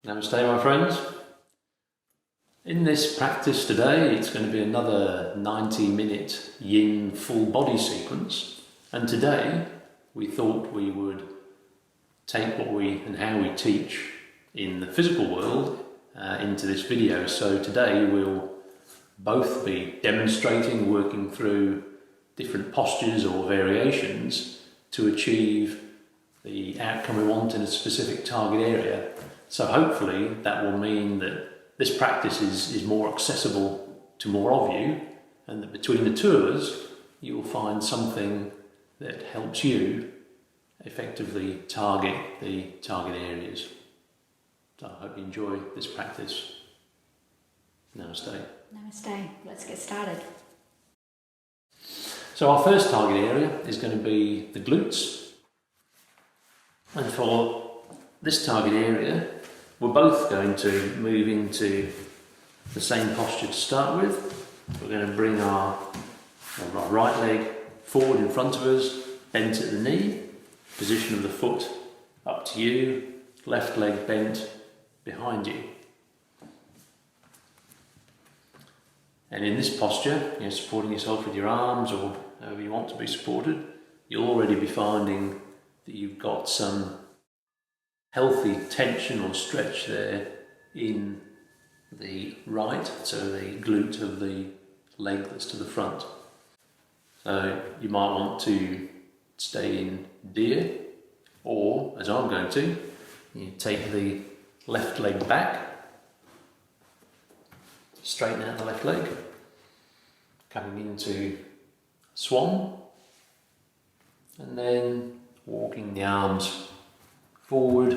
Namaste, my friends. In this practice today, it's going to be another 90-minute yin full body sequence. And today, we thought we would take what we and how we teach in the physical world into this video. So today, we'll both be demonstrating, working through different postures or variations to achieve the outcome we want in a specific target area. So hopefully that will mean that this practice is more accessible to more of you, and that between the two of us you will find something that helps you effectively target the target areas. So I hope you enjoy this practice. Namaste. Namaste. Let's get started. So our first target area is going to be the glutes. And for this target area, we're both going to move into the same posture to start with. We're going to bring our right leg forward in front of us, bent at the knee, position of the foot up to you, left leg bent behind you. And in this posture, you're supporting yourself with your arms or however you want to be supported. You'll already be finding that you've got some healthy tension or stretch there in the right, so the glute of the leg that's to the front. So you might want to stay in deer, or as I'm going to, you take the left leg back, straighten out the left leg, coming into swan, and then walking the arms forward,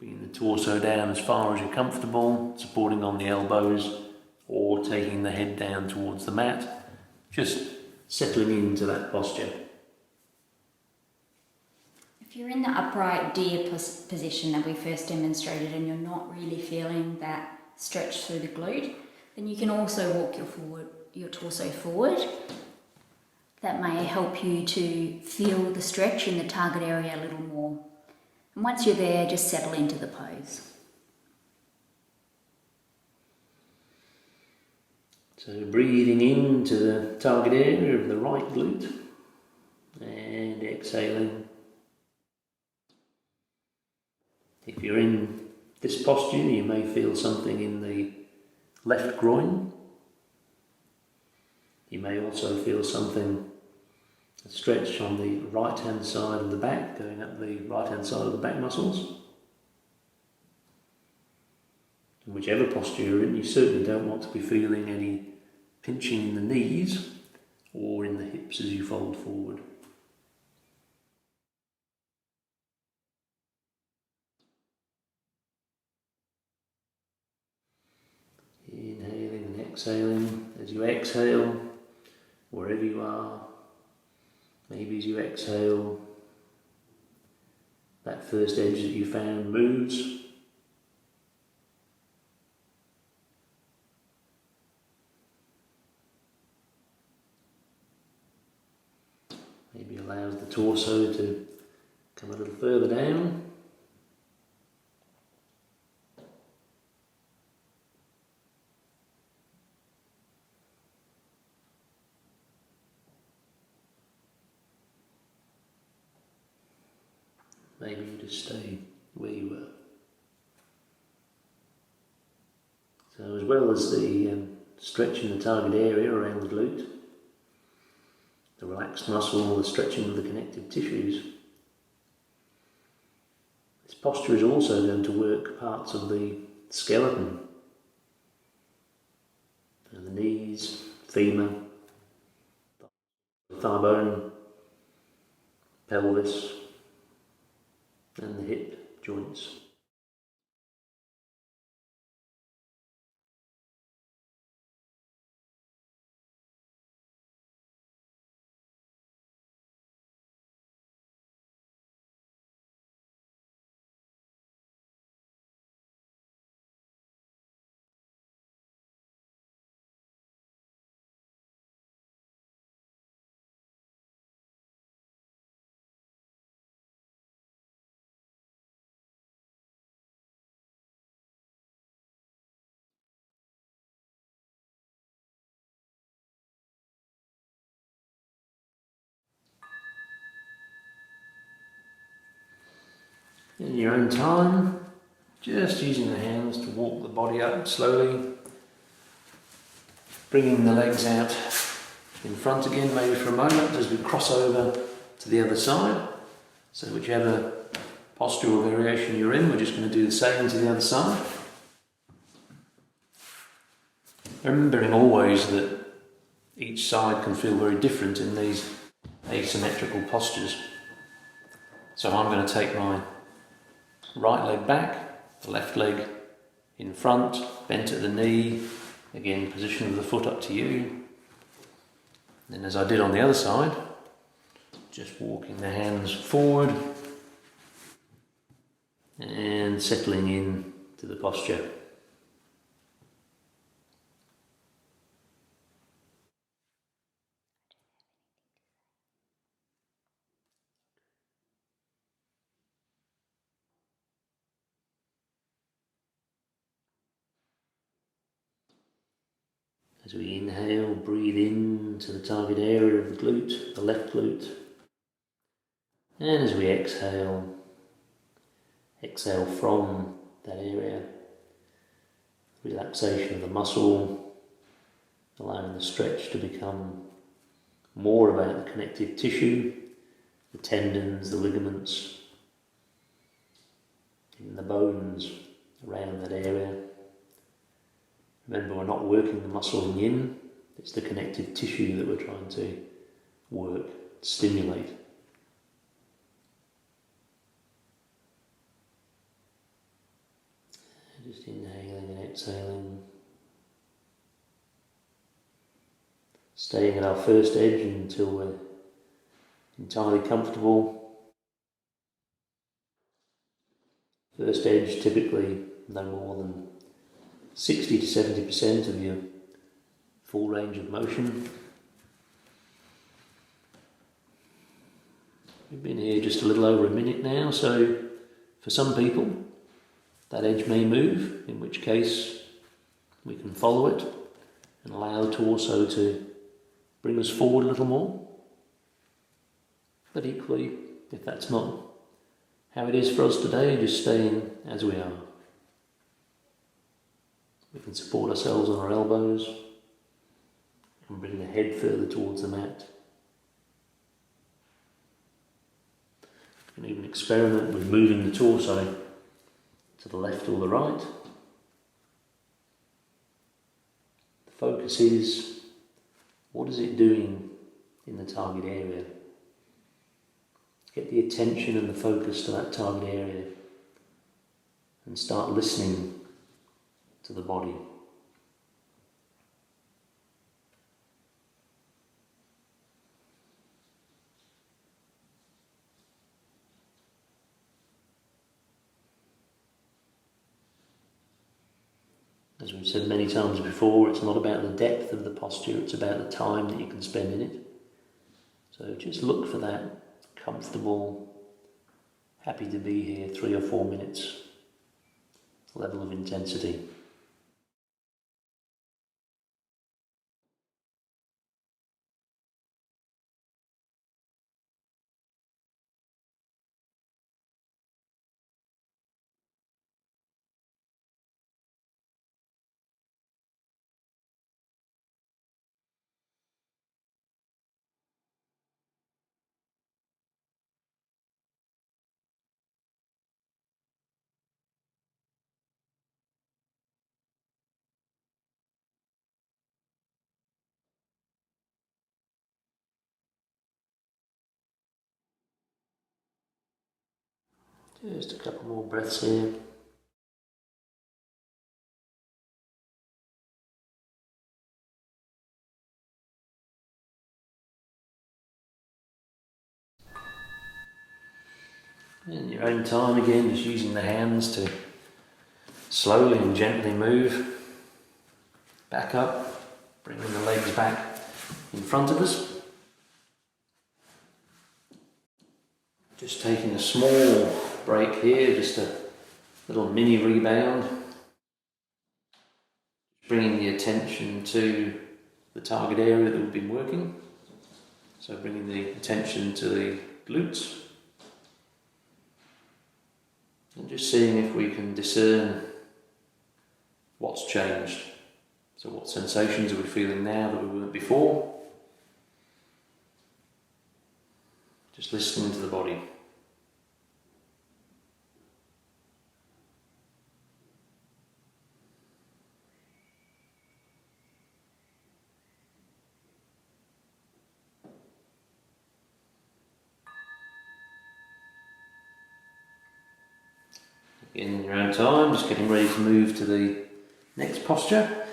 bringing the torso down as far as you're comfortable, supporting on the elbows or taking the head down towards the mat, just settling into that posture. If you're in the upright deer position that we first demonstrated and you're not really feeling that stretch through the glute, then you can also walk your torso forward. That may help you to feel the stretch in the target area a little more. And once you're there, just settle into the pose. So breathing into the target area of the right glute and exhaling. If you're in this posture, you may feel something in the left groin. You may also feel something, a stretch on the right hand side of the back, going up the right hand side of the back muscles. And whichever posture you're in, you certainly don't want to be feeling any pinching in the knees or in the hips as you fold forward. Inhaling and exhaling. As you exhale, wherever you are, maybe as you exhale, that first edge that you found moves. Maybe allows the torso to come a little further down. Maybe you just stay where you were. So as well as the stretching the target area around the glute, the relaxed muscle, the stretching of the connective tissues, this posture is also going to work parts of the skeleton, and the knees, femur, thigh bone, pelvis, and the hip joints. In your own time, just using the hands to walk the body up slowly, bringing the legs out in front again, maybe for a moment as we cross over to the other side. So whichever postural variation you're in, we're just going to do the same to the other side. Remembering always that each side can feel very different in these asymmetrical postures. So I'm going to take my right leg back, the left leg in front, bent at the knee, again position of the foot up to you. Then as I did on the other side, just walking the hands forward and settling in to the posture. As we inhale, breathe in to the target area of the glute, the left glute. And as we exhale, exhale from that area. Relaxation of the muscle, allowing the stretch to become more about the connective tissue, the tendons, the ligaments, and the bones around that area. Remember, we're not working the muscle in yin, it's the connective tissue that we're trying to work, stimulate. Just inhaling and exhaling. Staying at our first edge until we're entirely comfortable. First edge typically no more than 60 to 70% of your full range of motion. We've been here just a little over a minute now, so for some people that edge may move, in which case we can follow it and allow the torso to bring us forward a little more. But equally, if that's not how it is for us today, just staying as we are. We can support ourselves on our elbows and bring the head further towards the mat. You can even experiment with moving the torso to the left or the right. The focus is, what is it doing in the target area? Get the attention and the focus to that target area and start listening to the body. As we've said many times before, it's not about the depth of the posture, it's about the time that you can spend in it. So just look for that comfortable, happy to be here 3 or 4 minutes level of intensity. Just a couple more breaths here. In your own time again, just using the hands to slowly and gently move back up, bringing the legs back in front of us. Just taking a small break here, just a little mini rebound. Bringing the attention to the target area that we've been working. So bringing the attention to the glutes. And just seeing if we can discern what's changed. So what sensations are we feeling now that we weren't before? Just listening to the body. In your own time, just getting ready to move to the next posture.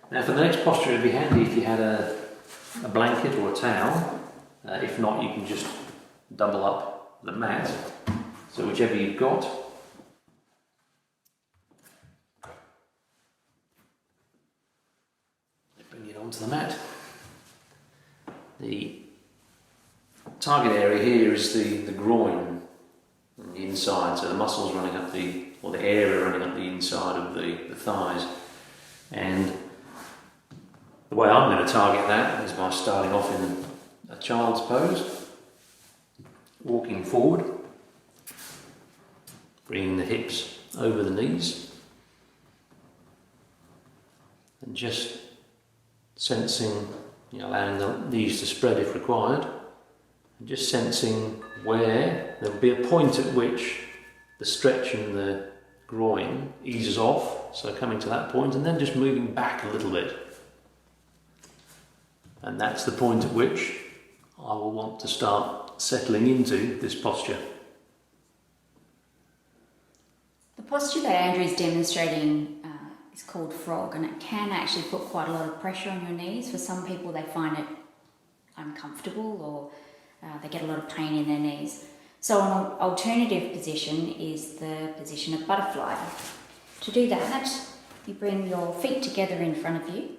Now for the next posture, it'd be handy if you had a blanket or a towel. If not, you can just double up the mat. So whichever you've got. Bring it onto the mat. The target area here is the groin on the inside, so the muscles running up or the area running up the inside of the thighs. And the way I'm going to target that is by starting off in a child's pose, walking forward, bringing the hips over the knees, and just sensing, allowing the knees to spread if required, and just sensing where there will be a point at which the stretch in the groin eases off, so coming to that point and then just moving back a little bit. And that's the point at which I will want to start settling into this posture. The posture that Andrew is demonstrating is called frog, and it can actually put quite a lot of pressure on your knees. For some people, they find it uncomfortable or they get a lot of pain in their knees. So an alternative position is the position of butterfly. To do that, you bring your feet together in front of you,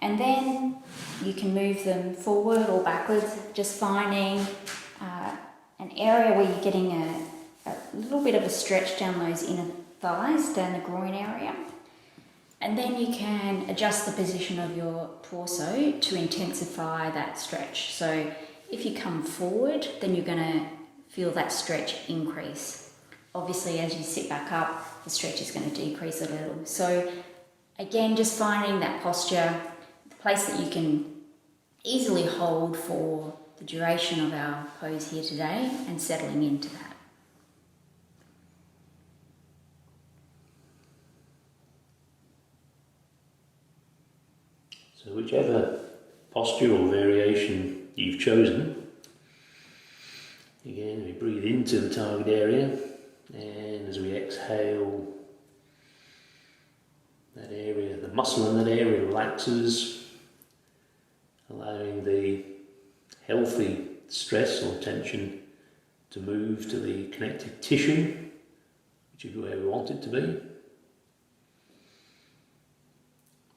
and then you can move them forward or backwards, just finding an area where you're getting a little bit of a stretch down those inner thighs, down the groin area. And then you can adjust the position of your torso to intensify that stretch. So if you come forward, then you're going to feel that stretch increase. Obviously, as you sit back up, the stretch is going to decrease a little. So again, just finding that posture, the place that you can easily hold for the duration of our pose here today, and settling into that. So whichever posture or variation you've chosen, again we breathe into the target area, and as we exhale, that area, the muscle in that area relaxes, allowing the healthy stress or tension to move to the connective tissue, which is where we want it to be.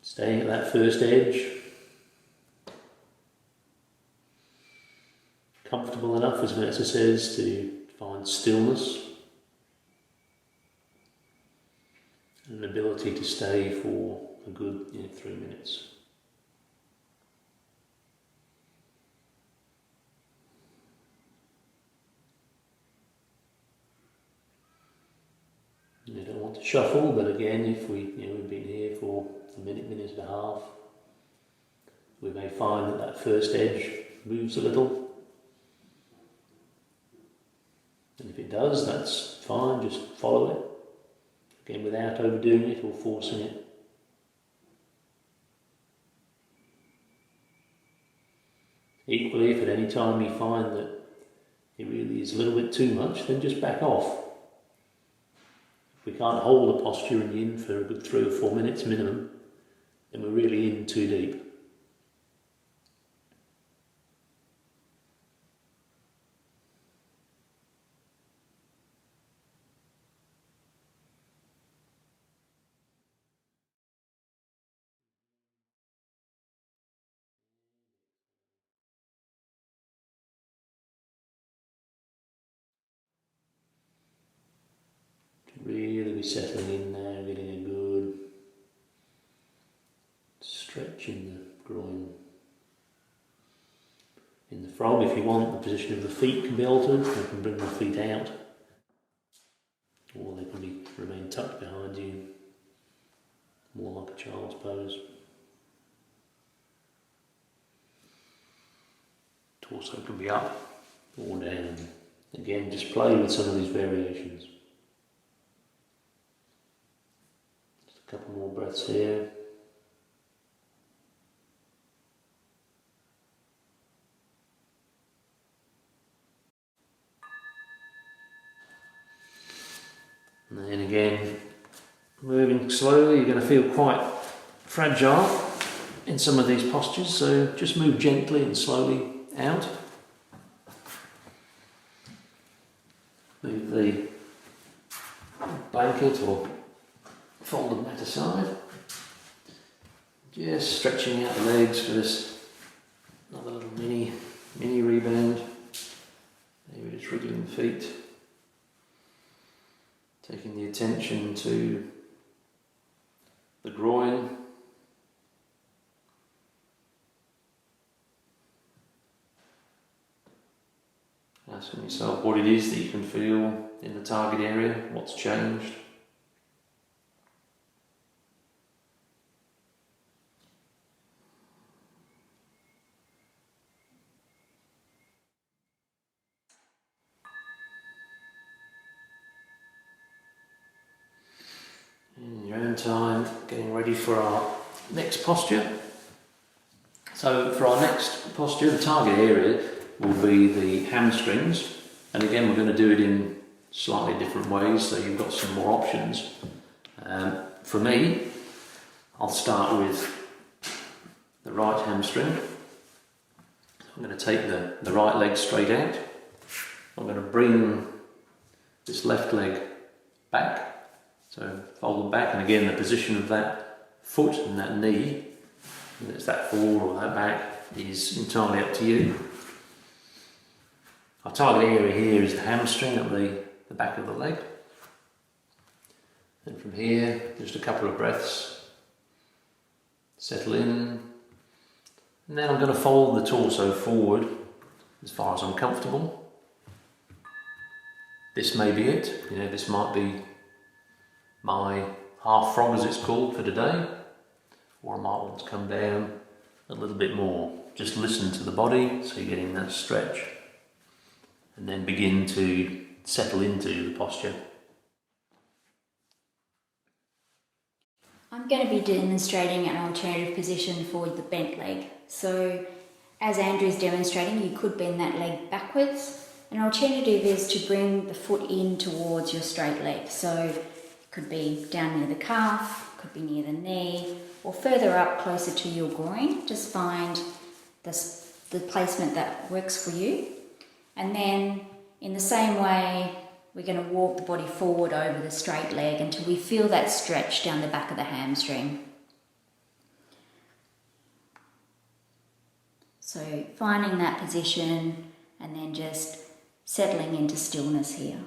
Staying at that first edge, comfortable enough, as Vanessa says, to find stillness and an ability to stay for a good 3 minutes. You don't want to shuffle, but again, if we've been here for a minute and a half, we may find that first edge moves a little. And if it does, that's fine, just follow it. Again, without overdoing it or forcing it. Equally, if at any time you find that it really is a little bit too much, then just back off. If we can't hold a posture in yin for a good 3 or 4 minutes minimum, then we're really in too deep. Really be settling in now, getting a good stretch in the groin. In the frog, if you want, the position of the feet can be altered. You can bring the feet out or they can remain tucked behind you, more like a child's pose. Torso can be up or down. Again, just play with some of these variations. Just a couple more breaths here. And then again, moving slowly, you're going to feel quite fragile in some of these postures, so just move gently and slowly out. Move the blanket or folded mat aside. Just stretching out the legs for this another little mini rebound. Maybe just wriggling the feet. Taking the attention to the groin. Asking yourself what it is that you can feel in the target area, what's changed. In your own time, getting ready for our next posture. So for our next posture, the target area will be the hamstrings, and again we're going to do it in slightly different ways, so you've got some more options. For me, I'll start with the right hamstring. I'm going to take the right leg straight out. I'm going to bring this left leg back, so fold them back, and again the position of that foot and that knee, whether it's that forward or that back, is entirely up to you. Our target area here is the hamstring at the back of the leg. And from here, just a couple of breaths. Settle in. And then I'm going to fold the torso forward as far as I'm comfortable. This may be it. This might be my half frog, as it's called, for today. Or I might want to come down a little bit more. Just listen to the body, so you're getting that stretch. And then begin to settle into the posture. I'm going to be demonstrating an alternative position for the bent leg. So as Andrew's demonstrating, you could bend that leg backwards. An alternative is to bring the foot in towards your straight leg. So it could be down near the calf, could be near the knee, or further up closer to your groin. Just find the placement that works for you. And then in the same way, we're going to walk the body forward over the straight leg until we feel that stretch down the back of the hamstring. So finding that position and then just settling into stillness here.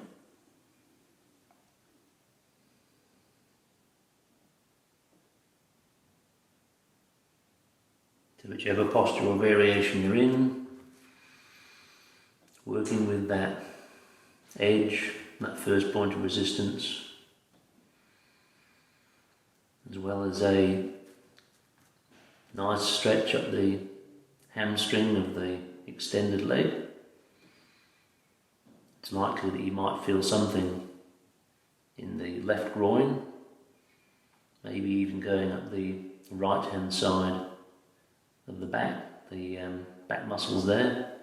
To whichever posture or variation you're in, working with that edge, that first point of resistance, as well as a nice stretch up the hamstring of the extended leg. It's likely that you might feel something in the left groin, maybe even going up the right hand side of the back muscles there.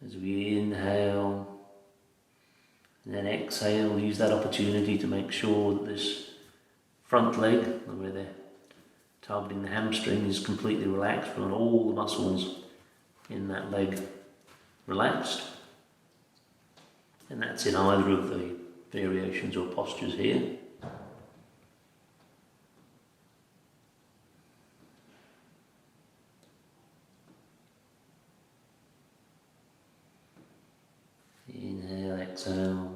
As we inhale and then exhale, use that opportunity to make sure that this front leg, where they're targeting the hamstring, is completely relaxed. We want all the muscles in that leg relaxed. And that's in either of the variations or postures here. Inhale, exhale.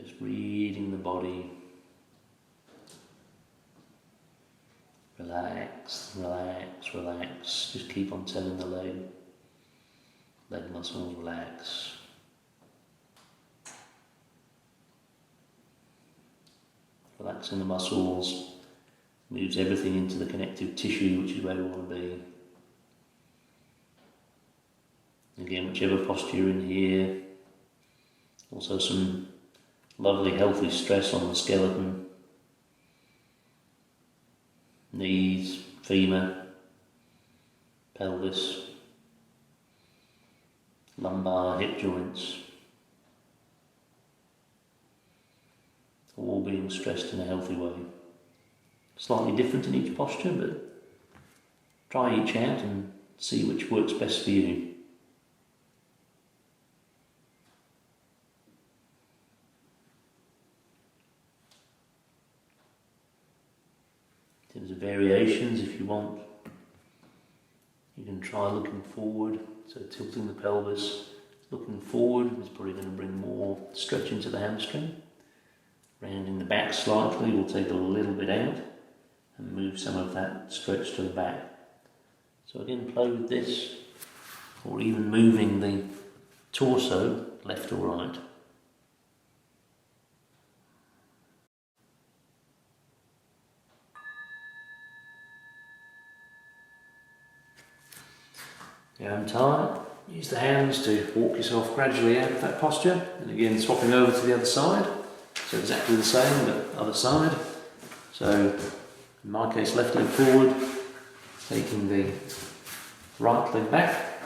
Just reading the body. Relax, relax. relax. Just keep on telling the leg muscles relax. Relaxing the muscles moves everything into the connective tissue, which is where we want to be. Again, whichever posture you're in here. Also some lovely healthy stress on the skeleton, knees, femur, pelvis, lumbar, hip joints, all being stressed in a healthy way. Slightly different in each posture, but try each out and see which works best for you. In terms of variations, if you want, you can try looking forward, so tilting the pelvis. Looking forward is probably going to bring more stretch into the hamstring. Rounding the back slightly will take a little bit out and move some of that stretch to the back. So again, play with this, or even moving the torso left or right. Arm tight, use the hands to walk yourself gradually out of that posture, and again swapping over to the other side, so exactly the same but other side. So in my case, left leg forward, taking the right leg back.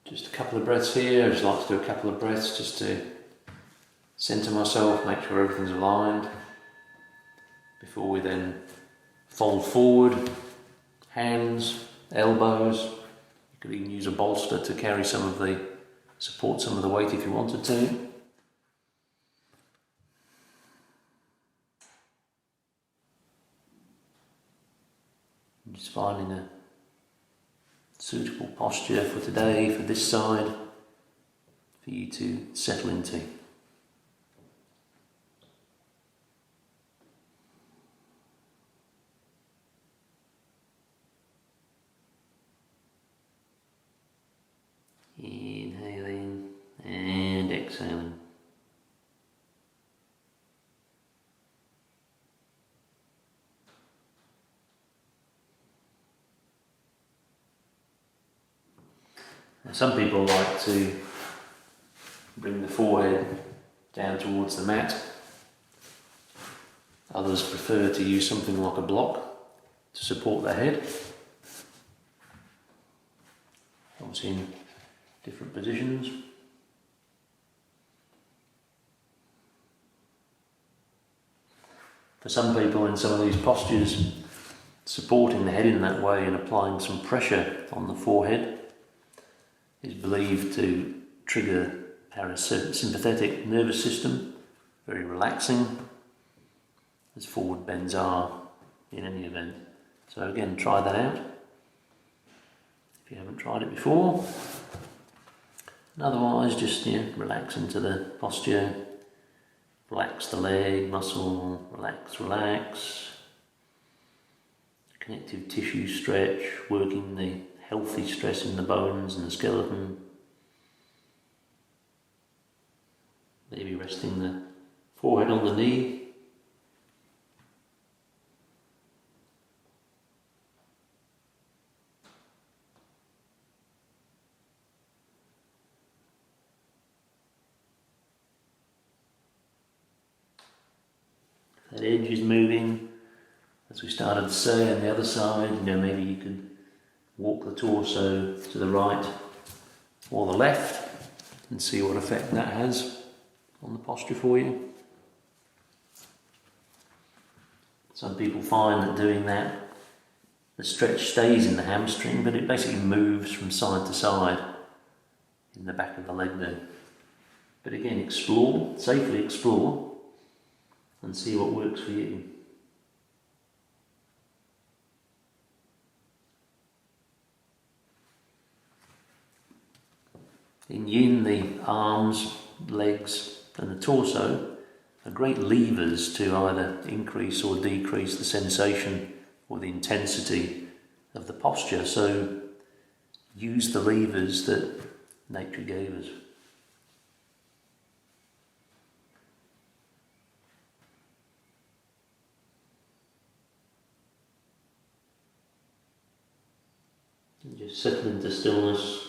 Just a couple of breaths here. I just like to do a couple of breaths just to centre myself, make sure everything's aligned before we then fold forward, hands, elbows. You could even use a bolster to carry support some of the weight if you wanted to. Just finding a suitable posture for today, for this side, for you to settle into. Inhaling and exhaling. Now, some people like to bring the forehead down towards the mat. Others prefer to use something like a block to support their head. Obviously in different positions. For some people in some of these postures, supporting the head in that way and applying some pressure on the forehead is believed to trigger parasympathetic nervous system, very relaxing, as forward bends are in any event. So again, try that out if you haven't tried it before. And otherwise, just relax into the posture, relax the leg muscle, relax. Connective tissue stretch, working the healthy stress in the bones and the skeleton. Maybe resting the forehead on the knee. That edge is moving, as we started to say, on the other side, maybe you could walk the torso to the right or the left and see what effect that has on the posture for you. Some people find that doing that, the stretch stays in the hamstring, but it basically moves from side to side in the back of the leg there. But again, safely explore, and see what works for you. In Yin, the arms, legs and the torso are great levers to either increase or decrease the sensation or the intensity of the posture. So use the levers that nature gave us. And just settle into stillness.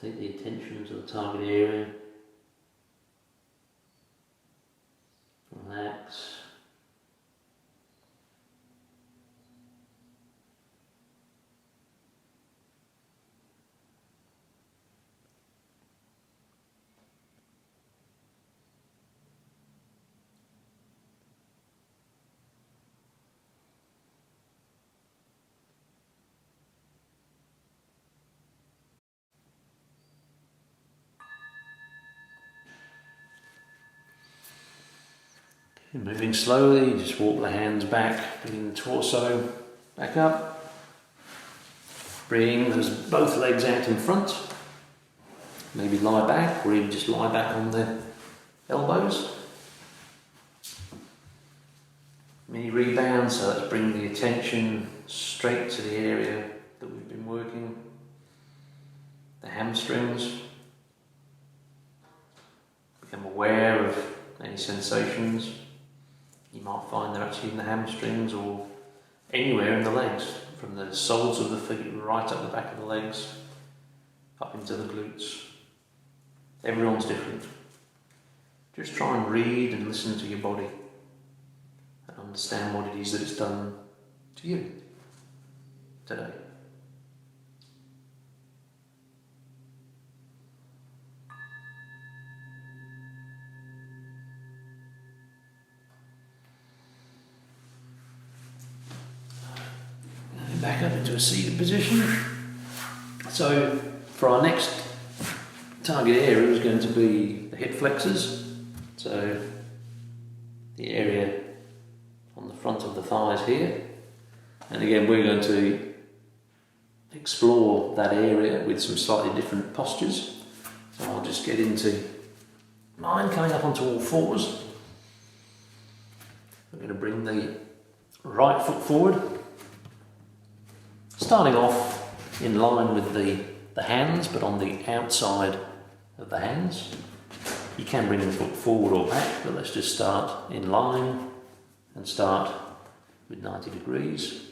Take the attention to the target area. Relax. Moving slowly, just walk the hands back, bringing the torso back up. Bring both legs out in front. Maybe lie back, or even just lie back on the elbows. Mini rebound, so let's bring the attention straight to the area that we've been working. The hamstrings. Become aware of any sensations. You might find they're actually in the hamstrings or anywhere in the legs, from the soles of the feet right up the back of the legs, up into the glutes. Everyone's different. Just try and read and listen to your body and understand what it is that it's done to you today. Back up into a seated position. So for our next target area is going to be the hip flexors. So the area on the front of the thighs here. And again, we're going to explore that area with some slightly different postures. So I'll just get into mine, coming up onto all fours. I'm going to bring the right foot forward. Starting off in line with the hands, but on the outside of the hands. You can bring the foot forward or back, but let's just start in line and start with 90 degrees.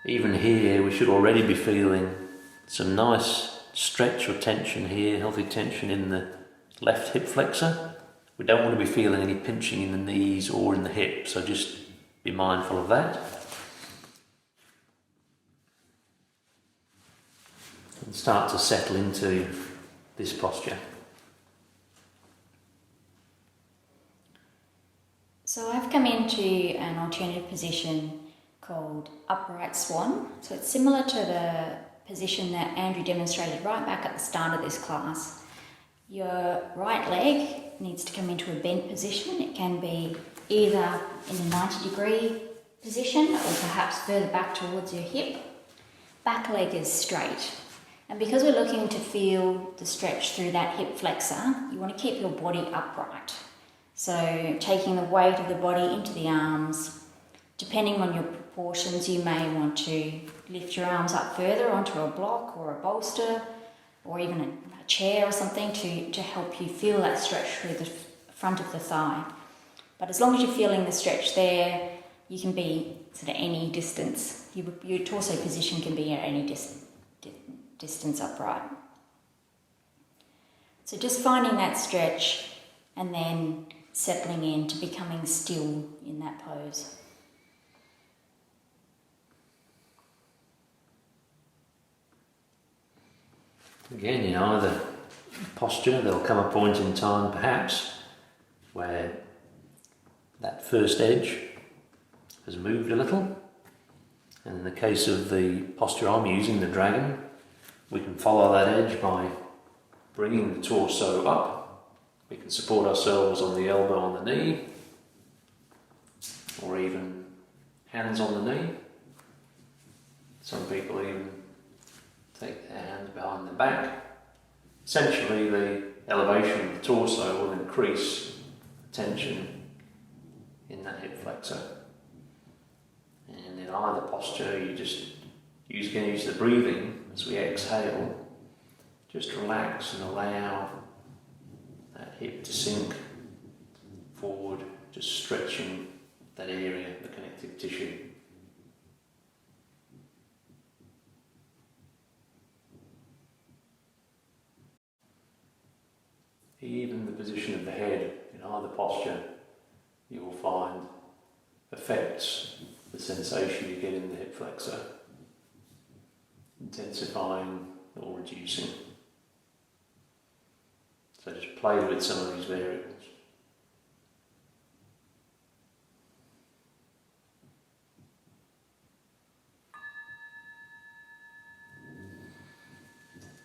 Even here, we should already be feeling some nice stretch or tension here, healthy tension in the left hip flexor. We don't want to be feeling any pinching in the knees or in the hip, so just be mindful of that. And start to settle into this posture. So I've come into an alternative position called upright swan. So it's similar to the position that Andrew demonstrated right back at the start of this class. Your right leg needs to come into a bent position. It can be either in a 90-degree position or perhaps further back towards your hip. Back leg is straight. And because we're looking to feel the stretch through that hip flexor, you want to keep your body upright. So taking the weight of the body into the arms. Depending on your proportions, you may want to lift your arms up further onto a block or a bolster, or even a chair or something to help you feel that stretch through the front of the thigh. But as long as you're feeling the stretch there, you can be sort of any distance. Your torso position can be at any distance upright. So just finding that stretch and then settling into becoming still in that pose. Again, in either posture, there'll come a point in time perhaps where that first edge has moved a little. And in the case of the posture I'm using, the dragon, we can follow that edge by bringing the torso up. We can support ourselves on the elbow on the knee, or even hands on the knee. Some people even take their hands behind their back. Essentially, the elevation of the torso will increase tension in that hip flexor. And in either posture, you just use the breathing as we exhale. Just relax and allow that hip to sink forward, just stretching that area, the connective tissue. Even the position of the head in either posture, you will find affects the sensation you get in the hip flexor, intensifying or reducing. So just play with some of these variables.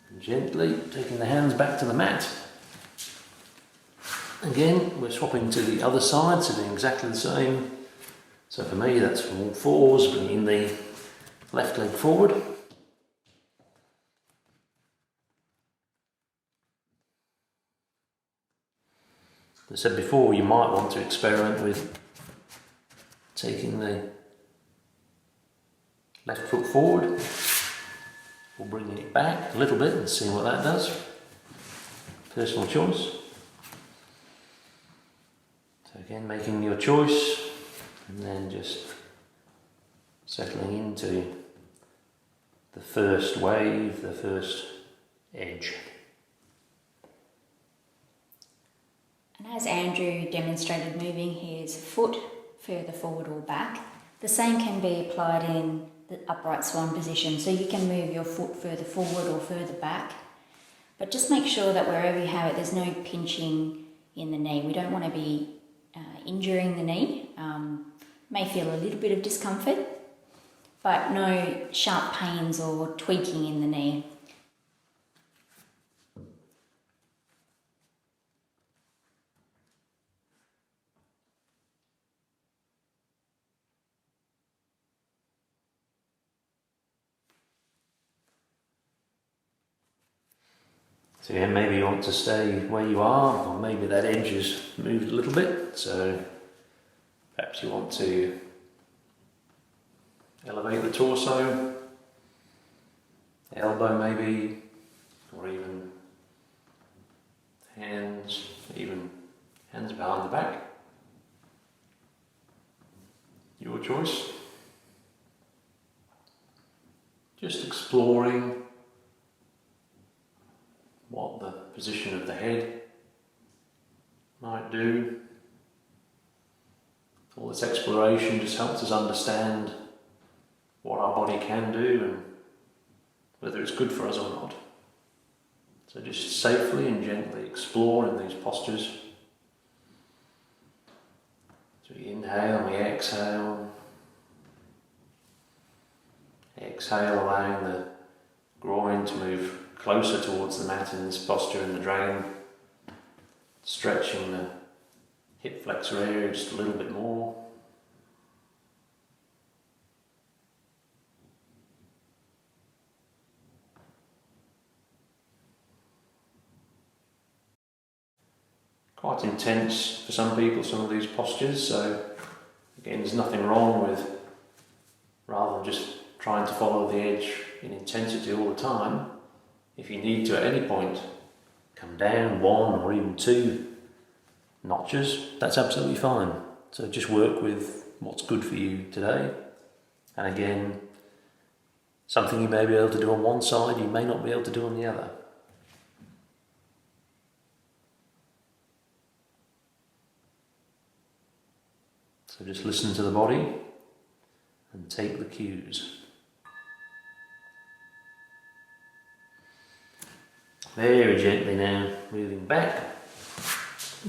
And gently taking the hands back to the mat. Again, we're swapping to the other side, so doing exactly the same. So for me, that's from all fours, bringing the left leg forward. As I said before, you might want to experiment with taking the left foot forward or bringing it back a little bit and seeing what that does. Personal choice. So again, making your choice and then just settling into the first wave, the first edge. And as Andrew demonstrated moving his foot further forward or back, the same can be applied in the upright swan position. So you can move your foot further forward or further back, but just make sure that wherever you have it, there's no pinching in the knee. We don't want to be injuring the knee. May feel a little bit of discomfort, but no sharp pains or tweaking in the knee. So yeah, maybe you want to stay where you are, or maybe that edge has moved a little bit, so perhaps you want to elevate the torso, elbow maybe, or even hands behind the back. Your choice. Just exploring what the position of the head might do. All this exploration just helps us understand what our body can do and whether it's good for us or not. So just safely and gently explore in these postures. So we inhale and we exhale. Exhale, allowing the groin to move closer towards the mat in this posture in the dragon. Stretching the hip flexor area just a little bit more. Quite intense for some people, some of these postures, so again, there's nothing wrong with, rather than just trying to follow the edge in intensity all the time, if you need to at any point come down 1 or even 2 notches, that's absolutely fine. So just work with what's good for you today. And again, something you may be able to do on one side, you may not be able to do on the other. So just listen to the body and take the cues. Very gently now, moving back.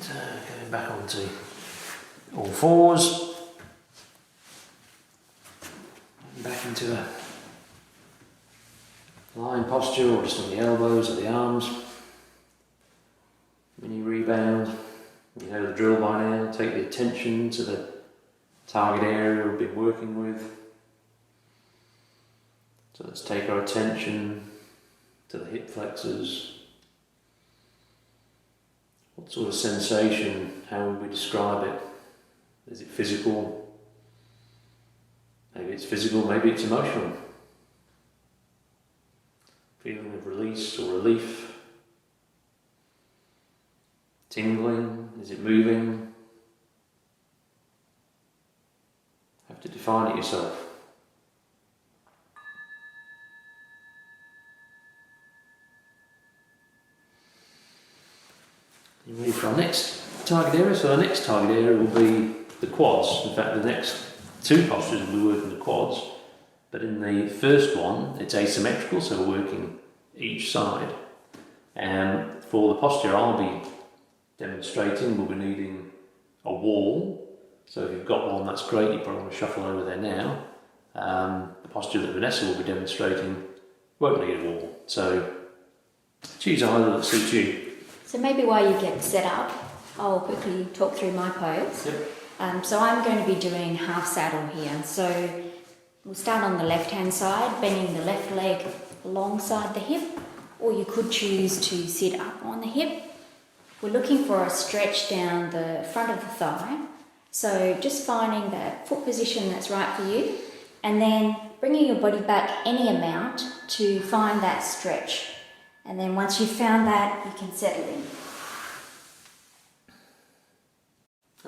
So going back onto all fours. Back into a lying posture or just on the elbows or the arms. Mini rebound. You know the drill by now. Take the attention to the target area we've been working with. So let's take our attention to the hip flexors. What sort of sensation, how would we describe it? Is it physical? Maybe it's physical, maybe it's emotional. Feeling of release or relief. Tingling, is it moving? Have to define it yourself. You ready for our next target area? So our next target area will be the quads. In fact, the next two postures will be working the quads. But in the first one, it's asymmetrical, so we're working each side. And for the posture I'll be demonstrating, we'll be needing a wall. So if you've got one, that's great. You probably want to shuffle over there now. The posture that Vanessa will be demonstrating won't need a wall. So choose either that suits you. So maybe while you get set up, I'll quickly talk through my pose. Yep. So I'm going to be doing half saddle here. So we'll start on the left-hand side, bending the left leg alongside the hip, or you could choose to sit up on the hip. We're looking for a stretch down the front of the thigh. So just finding that foot position that's right for you, and then bringing your body back any amount to find that stretch. And then once you've found that, you can settle in.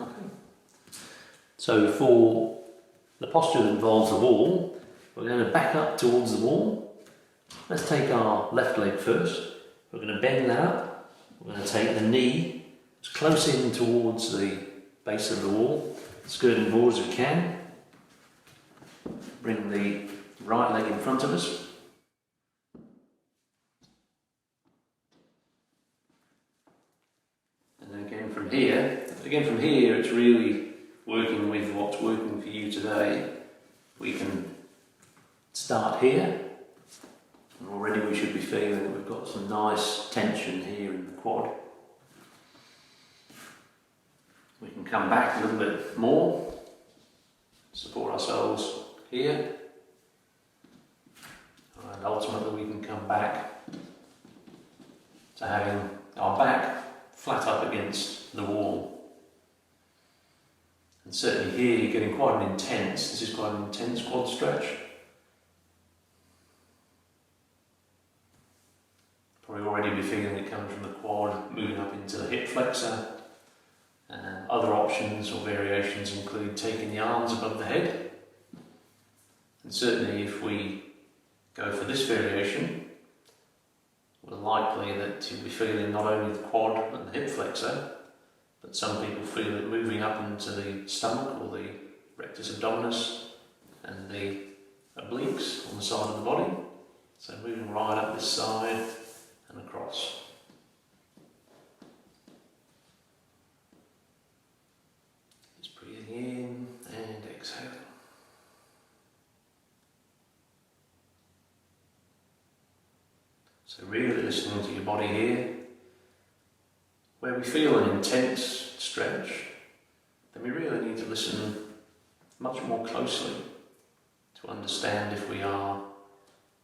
Okay. So for the posture that involves the wall, we're going to back up towards the wall. Let's take our left leg first. We're going to bend that up. We're going to take the knee as close in towards the base of the wall, skirting forward as we can. Bring the right leg in front of us. And again from here, it's really working with what's working for you today. We can start here, and already we should be feeling that we've got some nice tension here in the quad. We can come back a little bit more, support ourselves here, and ultimately we can come back to having our back flat up against the wall. And certainly here you're getting quite an intense, this is quite an intense quad stretch. Probably already be feeling it coming from the quad, moving up into the hip flexor. Other options or variations include taking the arms above the head. And certainly if we go for this variation, we're likely that you'll be feeling not only the quad and the hip flexor, but some people feel it moving up into the stomach or the rectus abdominis and the obliques on the side of the body. So moving right up this side and across. Just breathing in and exhaling. So really listening to your body here. Where we feel an intense stretch, then we really need to listen much more closely to understand if we are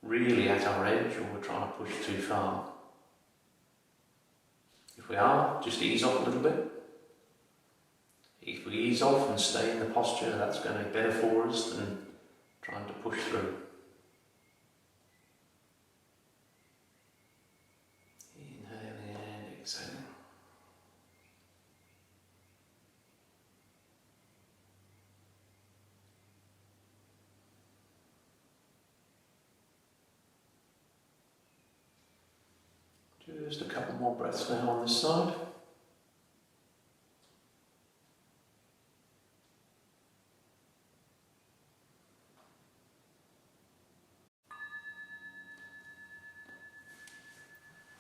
really at our edge or we're trying to push too far. If we are, just ease off a little bit. If we ease off and stay in the posture, that's going to be better for us than trying to push through. Inhaling and exhaling. Just a couple more breaths now on this side.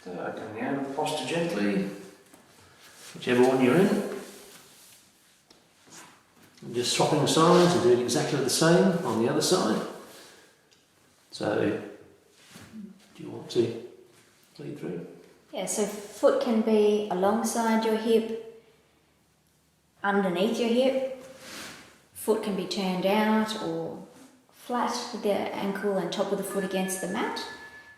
So coming out of the posture gently, whichever one you're in. And just swapping the sides and doing exactly the same on the other side. So, do you want to lead through? Yeah, so foot can be alongside your hip, underneath your hip. Foot can be turned out or flat with the ankle and top of the foot against the mat,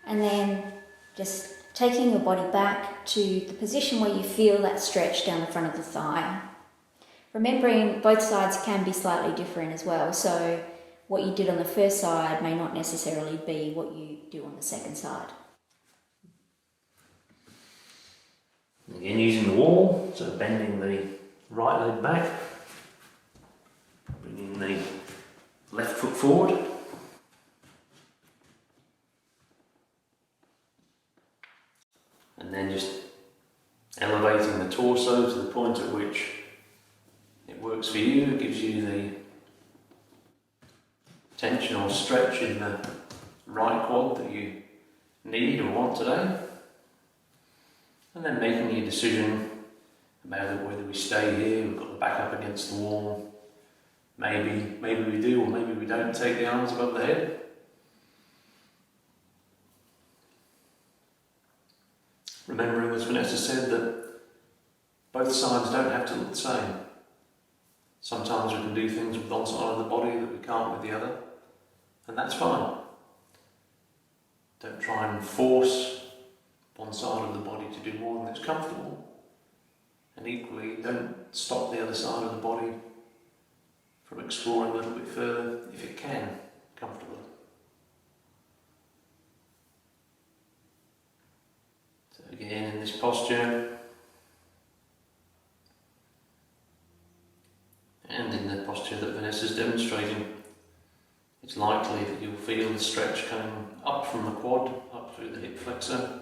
and then just taking your body back to the position where you feel that stretch down the front of the thigh. Remembering both sides can be slightly different as well, so what you did on the first side may not necessarily be what you do on the second side. Again, using the wall, so bending the right leg back, bringing the left foot forward, and then just elevating the torso to the point at which it works for you. It gives you the tension or stretch in the right quad that you need or want today. And then making your decision about whether we stay here, we've got the back up against the wall. Maybe we do, or maybe we don't take the arms above the head. Remembering, as Vanessa said, that both sides don't have to look the same. Sometimes we can do things with one side of the body that we can't with the other, and that's fine. Don't try and force one side of the body to do more than it's comfortable, and equally don't stop the other side of the body from exploring a little bit further if it can, comfortably. So again, in this posture, and in the posture that Vanessa's demonstrating, it's likely that you'll feel the stretch coming up from the quad, up through the hip flexor,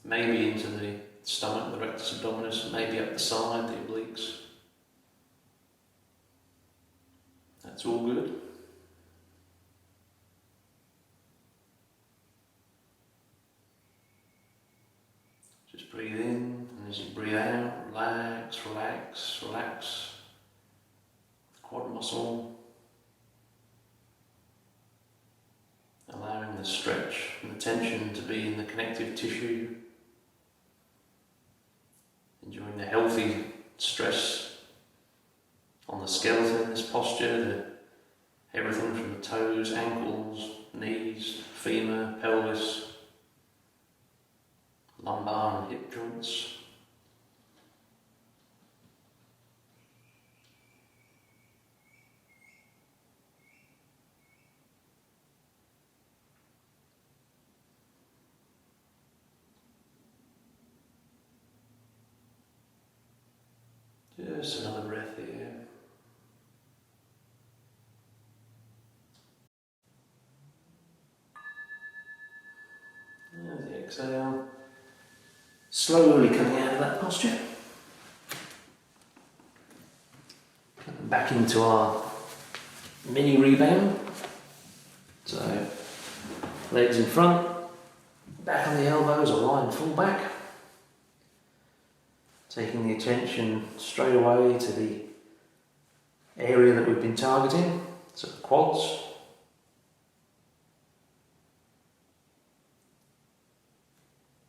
maybe into the stomach, the rectus abdominis, maybe up the side, the obliques. That's all good. Just breathe in, and as you breathe out, relax, relax, relax the quad muscle, allowing the stretch and the tension to be in the connective tissue, enjoying the healthy stress on the skeleton in this posture, everything from the toes, ankles, knees, femur, pelvis, lumbar and hip joints. Just another breath here. There's the exhale. Slowly coming out of that posture. Coming back into our mini rebound. So, legs in front, back on the elbows or lying full back. Taking the attention straight away to the area that we've been targeting, so the quads.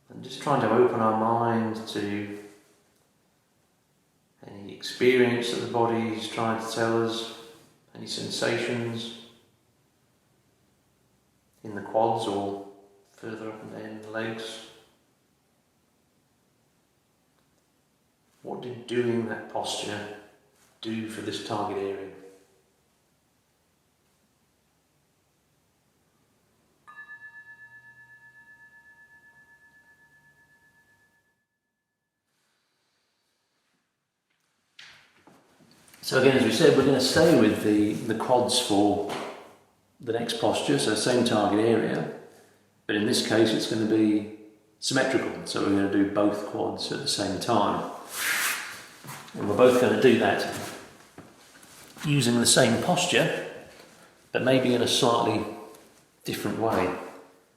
And just trying to open our mind to any experience that the body is trying to tell us, any sensations in the quads or further up and down the legs. What did doing that posture do for this target area? So again, as we said, we're going to stay with the quads for the next posture, so same target area, but in this case it's going to be symmetrical, so we're going to do both quads at the same time. And we're both going to do that using the same posture, but maybe in a slightly different way.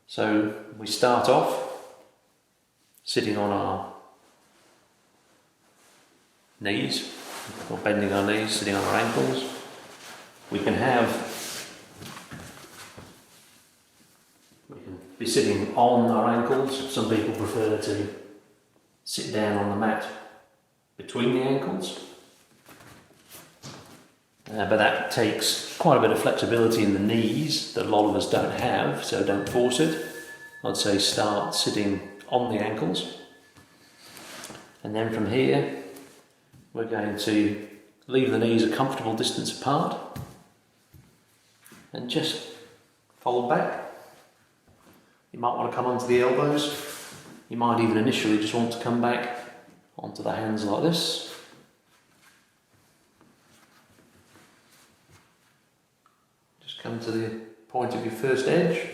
So we start off sitting on our knees, or bending our knees, sitting on our ankles. We can be sitting on our ankles. Some people prefer to sit down on the mat between the ankles. But that takes quite a bit of flexibility in the knees that a lot of us don't have, so don't force it. I'd say start sitting on the ankles. And then from here, we're going to leave the knees a comfortable distance apart and just fold back. You might want to come onto the elbows. You might even initially just want to come back onto the hands like this. Just come to the point of your first edge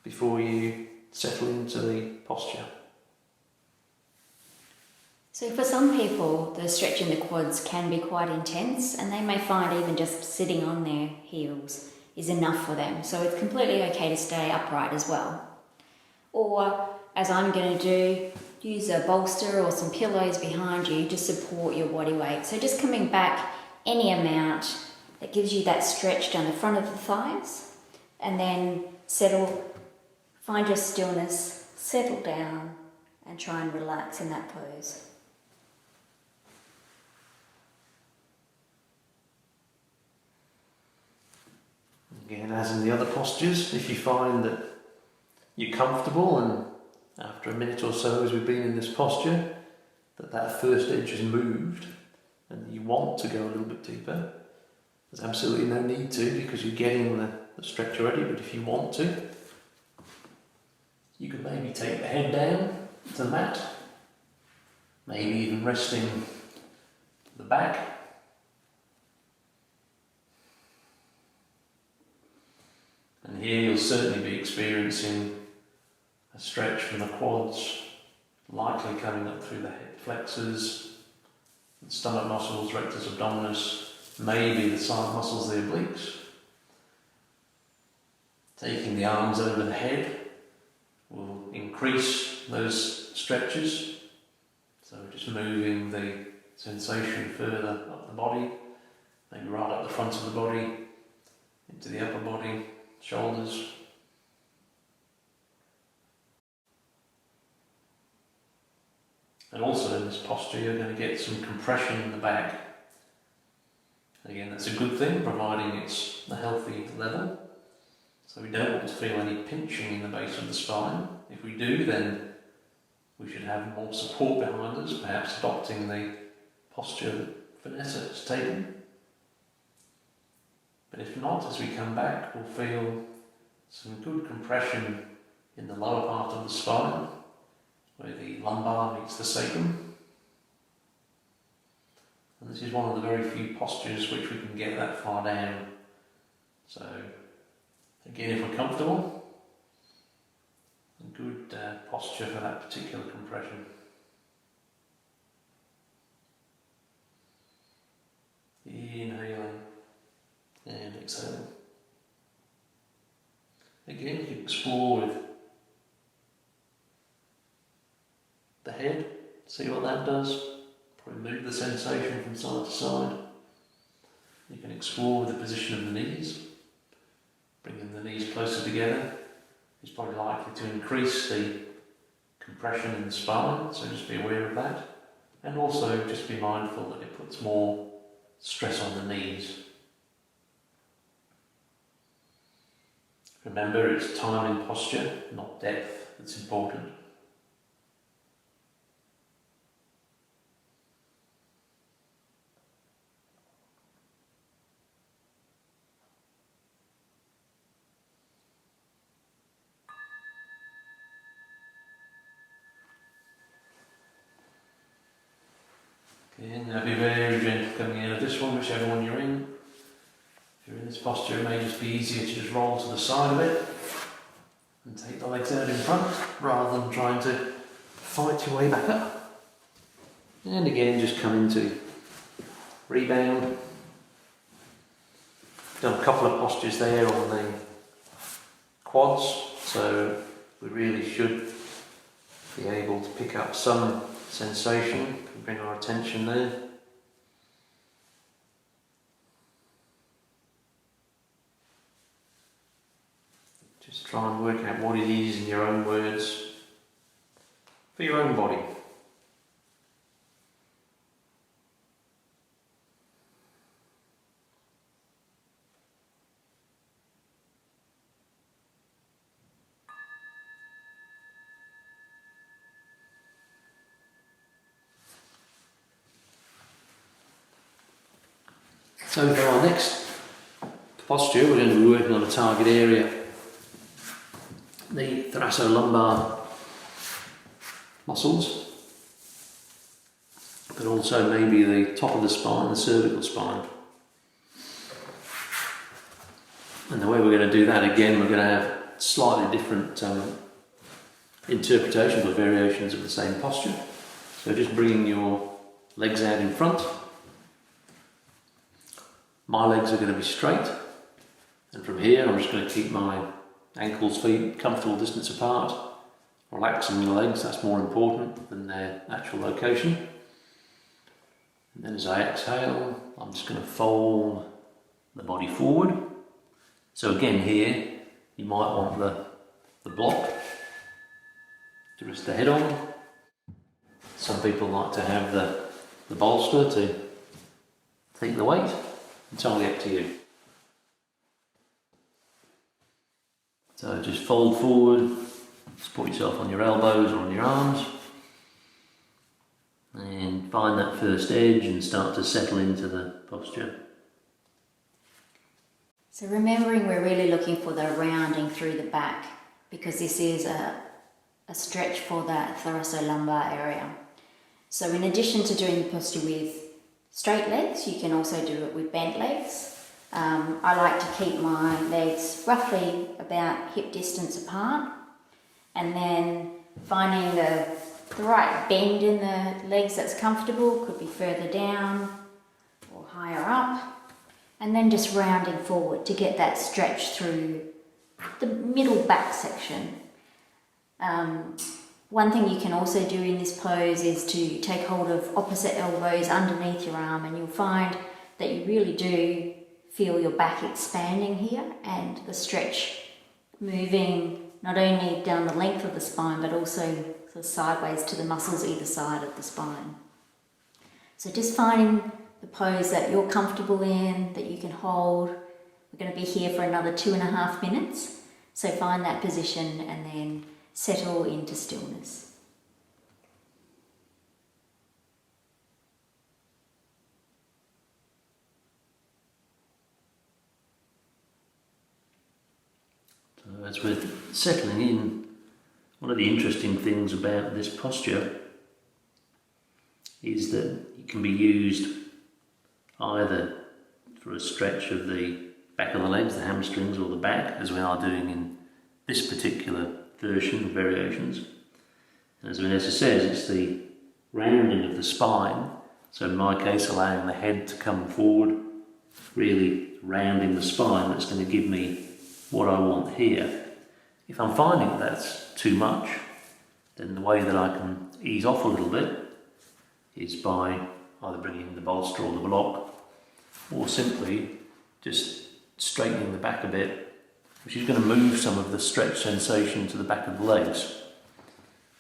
before you settle into the posture. So for some people, the stretch in the quads can be quite intense, and they may find even just sitting on their heels is enough for them. So it's completely okay to stay upright as well. Or, as I'm going to do, use a bolster or some pillows behind you to support your body weight. So just coming back any amount that gives you that stretch down the front of the thighs, and then settle, find your stillness, settle down, and try and relax in that pose. Again, as in the other postures, if you find that you're comfortable and after a minute or so as we've been in this posture, that first edge has moved and you want to go a little bit deeper, there's absolutely no need to because you're getting the stretch already, but if you want to, you could maybe take the head down to the mat, maybe even resting the back. And here you'll certainly be experiencing a stretch from the quads, likely coming up through the hip flexors, the stomach muscles, rectus abdominis, maybe the side muscles, the obliques. Taking the arms over the head will increase those stretches. So just moving the sensation further up the body, maybe right up the front of the body, into the upper body, shoulders. And also in this posture you're going to get some compression in the back. Again, that's a good thing, providing it's a healthy level. So we don't want to feel any pinching in the base of the spine. If we do, then we should have more support behind us, perhaps adopting the posture that Vanessa has taken. But if not, as we come back, we'll feel some good compression in the lower part of the spine, where the lumbar meets the sacrum. And this is one of the very few postures which we can get that far down. So, again, if we're comfortable, a good posture for that particular compression. Inhaling and exhaling. Again, you can explore with the head, see what that does. Probably move the sensation from side to side. You can explore with the position of the knees. Bringing the knees closer together is probably likely to increase the compression in the spine, so just be aware of that. And also just be mindful that it puts more stress on the knees. Remember, it's time in posture, not depth, that's important. Okay, now be very gentle coming out of this one, whichever one you're in. If you're in this posture, it may just be easier to just roll to the side of it and take the legs out in front rather than trying to fight your way back up. And again, just come into rebound. Done a couple of postures there on the quads, so we really should be able to pick up some sensation, bring our attention there. Just try and work out what it is in your own words for your own body. So for our next posture, we're going to be working on a target area, the thoracolumbar muscles, but also maybe the top of the spine, the cervical spine. And the way we're going to do that, again, we're going to have slightly different interpretations or variations of the same posture. So just bringing your legs out in front. My legs are going to be straight, and from here I'm just going to keep my ankles, feet comfortable distance apart, relaxing the legs. That's more important than their actual location. And then as I exhale, I'm just going to fold the body forward. So again here, you might want the block to rest the head on. Some people like to have the bolster to take the weight. Entirely up to you. So just fold forward, support yourself on your elbows or on your arms, and find that first edge and start to settle into the posture. So remembering we're really looking for the rounding through the back, because this is a stretch for that thoracolumbar area. So in addition to doing the posture with straight legs, you can also do it with bent legs. I like to keep my legs roughly about hip distance apart, and then finding the right bend in the legs that's comfortable, could be further down or higher up, and then just rounding forward to get that stretch through the middle back section. One thing you can also do in this pose is to take hold of opposite elbows underneath your arm, and you'll find that you really do feel your back expanding here and the stretch moving not only down the length of the spine but also sort of sideways to the muscles either side of the spine. So just finding the pose that you're comfortable in, that you can hold. We're going to be here for another 2.5 minutes, so find that position and then settle into stillness. So as we're settling in, one of the interesting things about this posture is that it can be used either for a stretch of the back of the legs, the hamstrings or the back, as we are doing in this particular version of variations. And as Vanessa says, it's the rounding of the spine, so in my case allowing the head to come forward, really rounding the spine, that's going to give me what I want here. If I'm finding that's too much, then the way that I can ease off a little bit is by either bringing the bolster or the block, or simply just straightening the back a bit, which is going to move some of the stretch sensation to the back of the legs.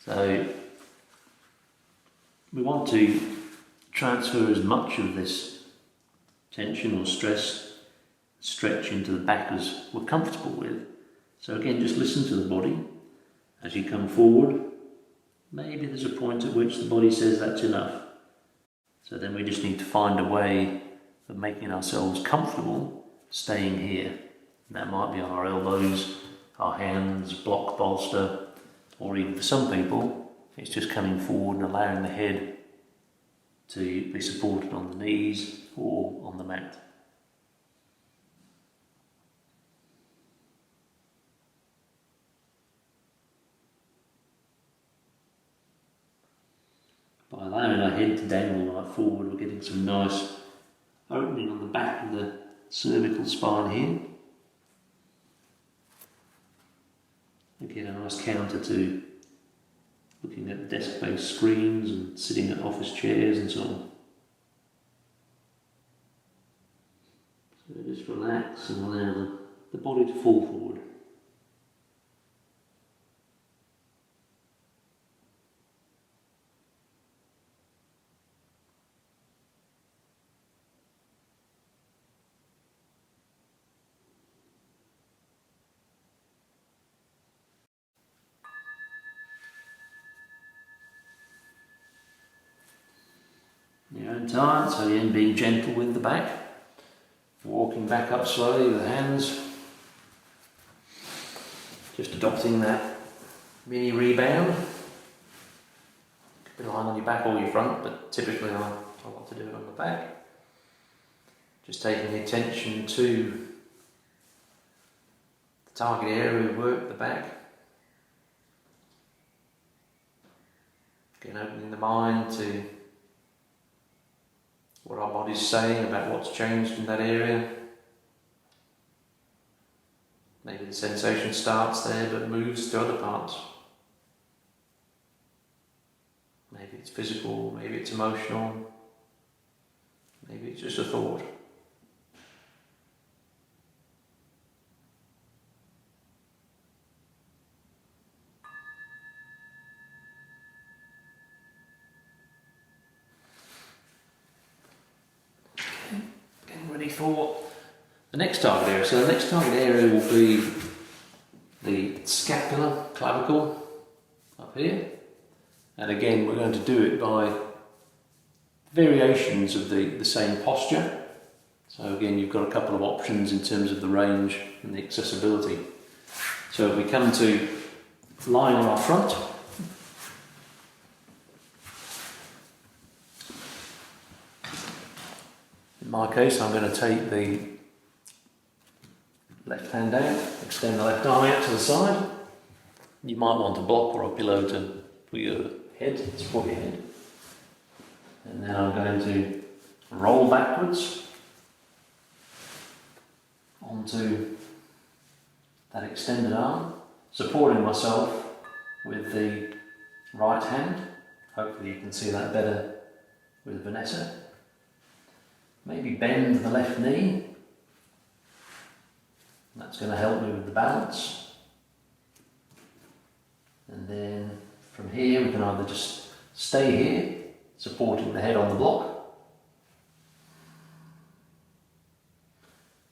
So we want to transfer as much of this tension or stretch into the back as we're comfortable with. So again, just listen to the body as you come forward. Maybe there's a point at which the body says that's enough. So then we just need to find a way of making ourselves comfortable staying here. That might be on our elbows, our hands, block, bolster, or even for some people, it's just coming forward and allowing the head to be supported on the knees or on the mat. By allowing our head to dangle right forward, we're getting some nice opening on the back of the cervical spine here. Again, a nice counter to looking at desk-based screens and sitting at office chairs and so on. So just relax and allow the body to fall forward. In your own time, so again being gentle with the back. Walking back up slowly with the hands. Just adopting that mini rebound. Could be lying on your back or your front, but typically I like to do it on the back. Just taking the attention to the target area of work, the back. Again, opening the mind to what our body's saying about what's changed in that area. Maybe the sensation starts there but moves to other parts. Maybe it's physical, maybe it's emotional, maybe it's just a thought. Getting ready for the next target area. So the next target area will be the scapular clavicle up here. And again, we're going to do it by variations of the same posture. So again, you've got a couple of options in terms of the range and the accessibility. So if we come to lying on our front, in my case, I'm going to take the left hand out, extend the left arm out to the side. You might want a block or a pillow to put your head, support your head. And then I'm going to roll backwards onto that extended arm, supporting myself with the right hand. Hopefully you can see that better with Vanessa. Maybe bend the left knee. That's going to help me with the balance. And then from here we can either just stay here, supporting the head on the block.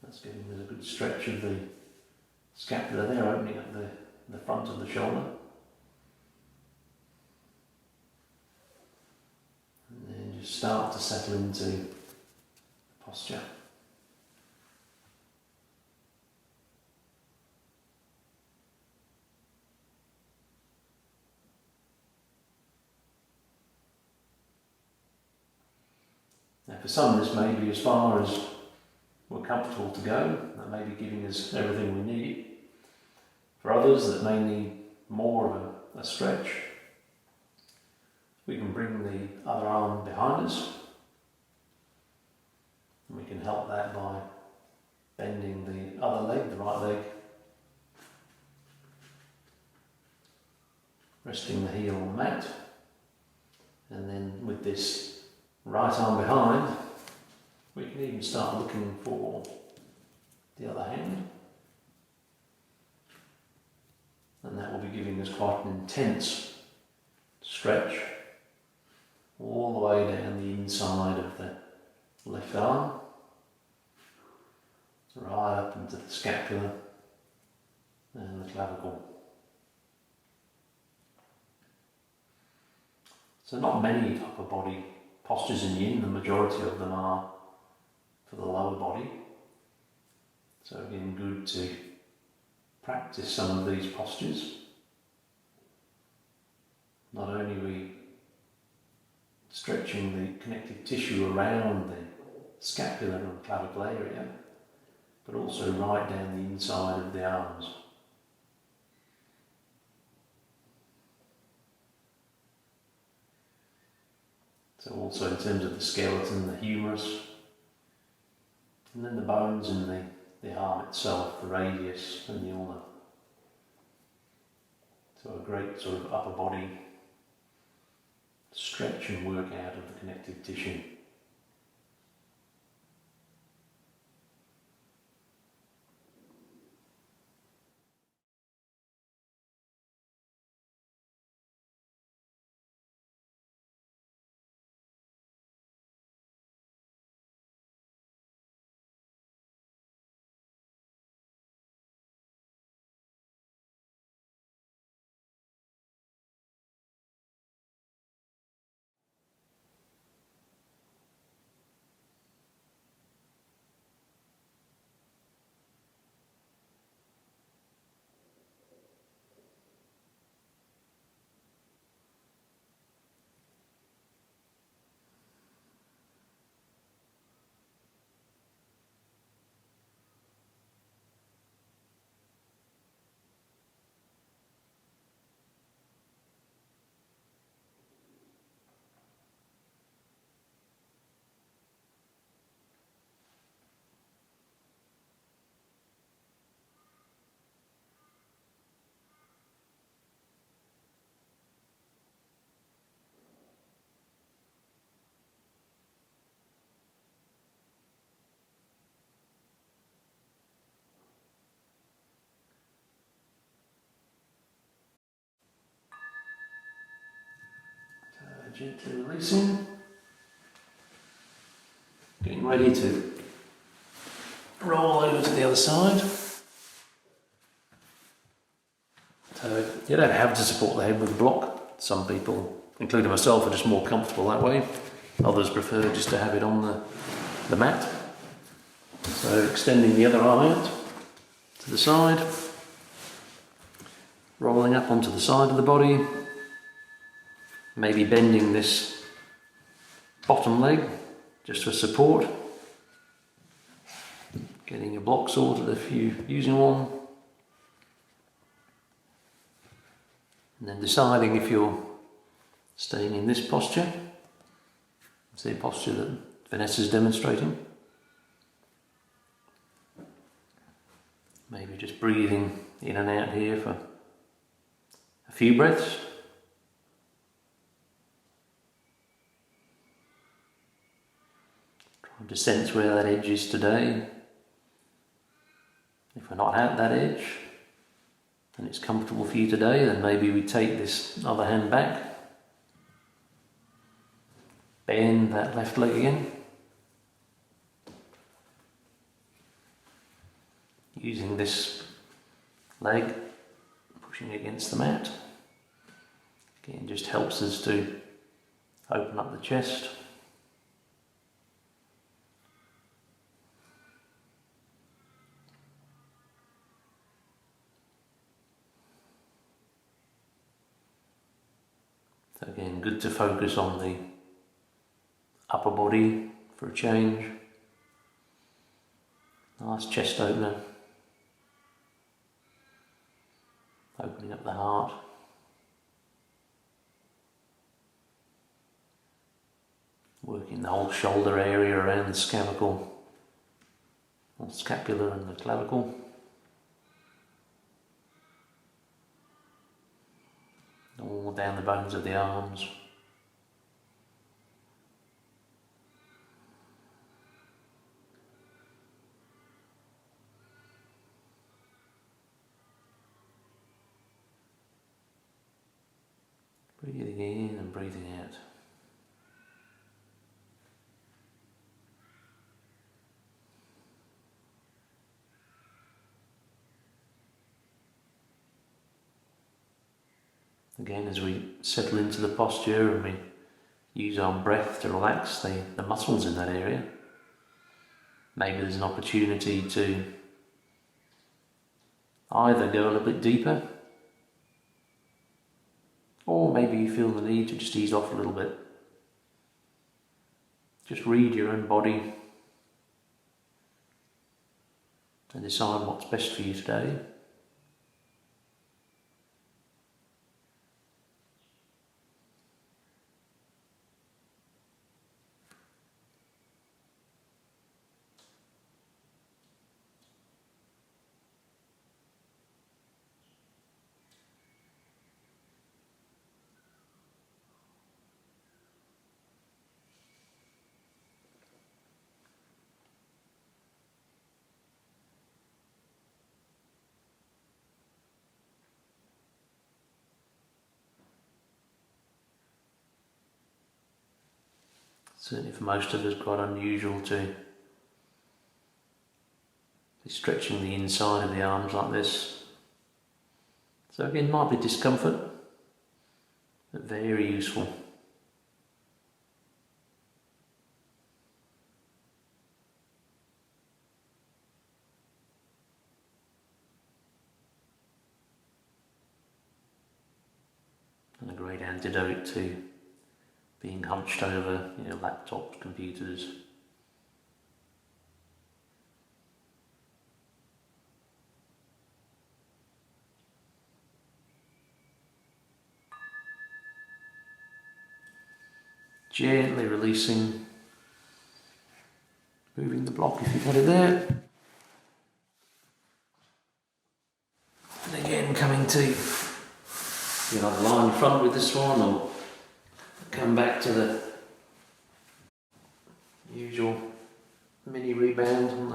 That's giving us a good stretch of the scapula there, opening up the front of the shoulder. And then just start to settle into posture. Now for some this may be as far as we're comfortable to go, that may be giving us everything we need. For others that may need more of a stretch, we can bring the other arm behind us, and we can help that by bending the other leg, the right leg, resting the heel on the mat, and then with this right arm behind, we can even start looking for the other hand, and that will be giving us quite an intense stretch all the way down the inside of the left arm, right up into the scapula and the clavicle. So not many upper body postures in Yin, the majority of them are for the lower body. So again, good to practice some of these postures. Not only are we stretching the connective tissue around the scapular and clavicle area, but also right down the inside of the arms. So also in terms of the skeleton, the humerus, and then the bones in the arm itself, the radius and the ulna. So a great sort of upper body stretch and work out of the connective tissue. gently releasing. Getting ready to roll over to the other side. So you don't have to support the head with a block. Some people, including myself, are just more comfortable that way. Others prefer just to have it on the mat. So extending the other eye out to the side, rolling up onto the side of the body, maybe bending this bottom leg just for support, getting your block sorted if you're using one, and then deciding if you're staying in this posture. It's the posture that Vanessa's demonstrating. Maybe just breathing in and out here for a few breaths. Trying to sense where that edge is today. If we're not at that edge and it's comfortable for you today, then maybe we take this other hand back, bend that left leg again, using this leg, pushing against the mat. Again, just helps us to open up the chest. So again, good to focus on the upper body for a change. Nice chest opener. Opening up the heart. Working the whole shoulder area around the clavicle, or scapula and the clavicle. All down the bones of the arms. Breathing in and breathing out. Again, as we settle into the posture and we use our breath to relax the muscles in that area, maybe there's an opportunity to either go a little bit deeper, or maybe you feel the need to just ease off a little bit. Just read your own body and decide what's best for you today. Certainly for most of us, quite unusual to be stretching the inside of the arms like this. So again, might be discomfort, but very useful. And a great antidote to being hunched over, laptops, computers. Gently releasing, moving the block if you've got it there. And again, coming to either line front with this one or come back to the usual mini rebound on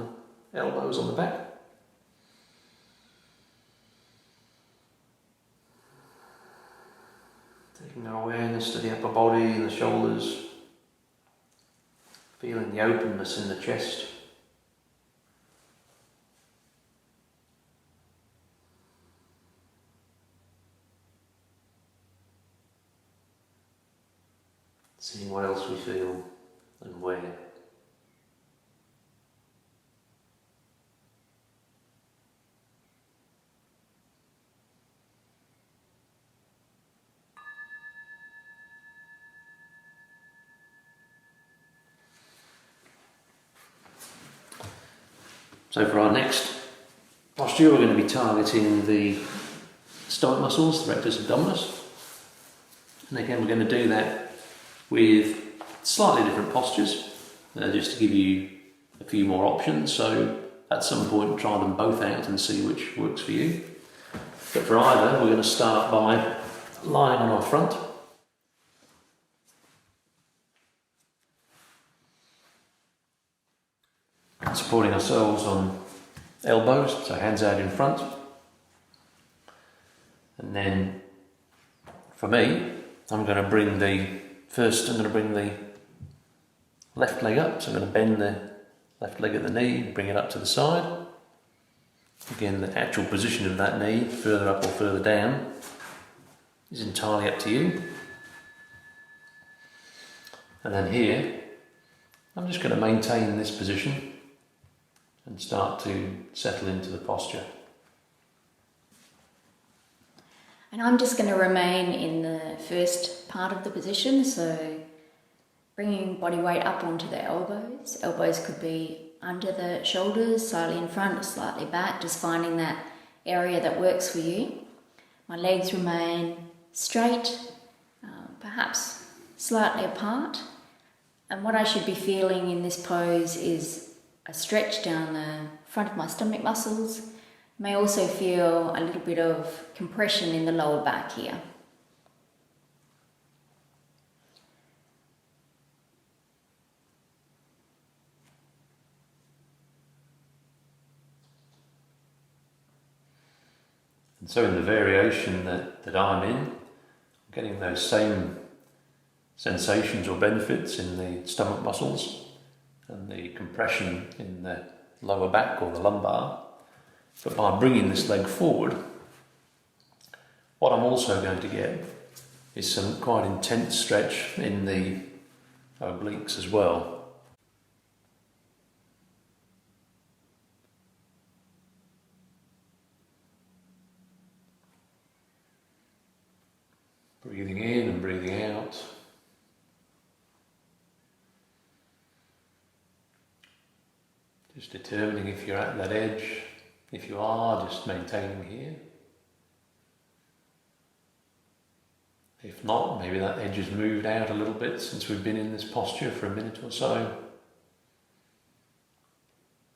the elbows on the back. Taking our awareness to the upper body and the shoulders, feeling the openness in the chest. Seeing what else we feel and where. So for our next posture, we're going to be targeting the stomach muscles, the rectus abdominis. And again, we're going to do that with slightly different postures, just to give you a few more options. So at some point, try them both out and see which works for you. But for either, we're going to start by lying on our front. Supporting ourselves on elbows, so hands out in front. And then, for me, I'm going to bring the left leg up, so I'm going to bend the left leg at the knee, bring it up to the side. Again, the actual position of that knee, further up or further down, is entirely up to you. And then here, I'm just going to maintain this position and start to settle into the posture. And I'm just going to remain in the first part of the position, so bringing body weight up onto the elbows. Elbows could be under the shoulders, slightly in front or slightly back, just finding that area that works for you. My legs remain straight, perhaps slightly apart. And what I should be feeling in this pose is a stretch down the front of my stomach muscles. You may also feel a little bit of compression in the lower back here. And so in the variation that I'm in, I'm getting those same sensations or benefits in the stomach muscles and the compression in the lower back or the lumbar. But by bringing this leg forward, what I'm also going to get is some quite intense stretch in the obliques as well. Breathing in and breathing out. Just determining if you're at that edge. If you are, just maintaining here. If not, maybe that edge has moved out a little bit since we've been in this posture for a minute or so.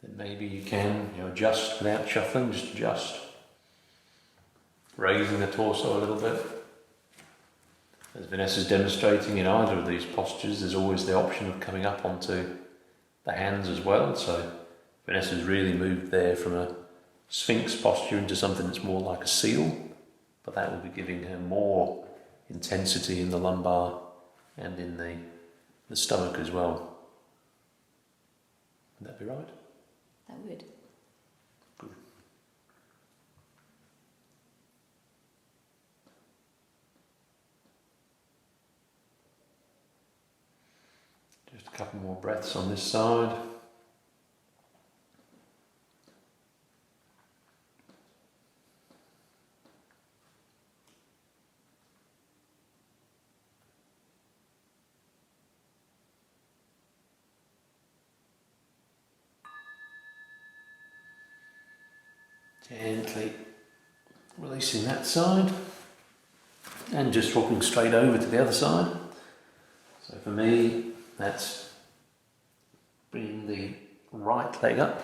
Then maybe you can adjust without shuffling, just adjust. Raising the torso a little bit. As Vanessa's demonstrating, in either of these postures, there's always the option of coming up onto the hands as well. So Vanessa's really moved there from a Sphinx posture into something that's more like a seal, but that will be giving her more intensity in the lumbar and in the stomach as well. Would that be right? That would. Good. Just a couple more breaths on this side. Gently releasing that side and just walking straight over to the other side. So for me, that's bringing the right leg up,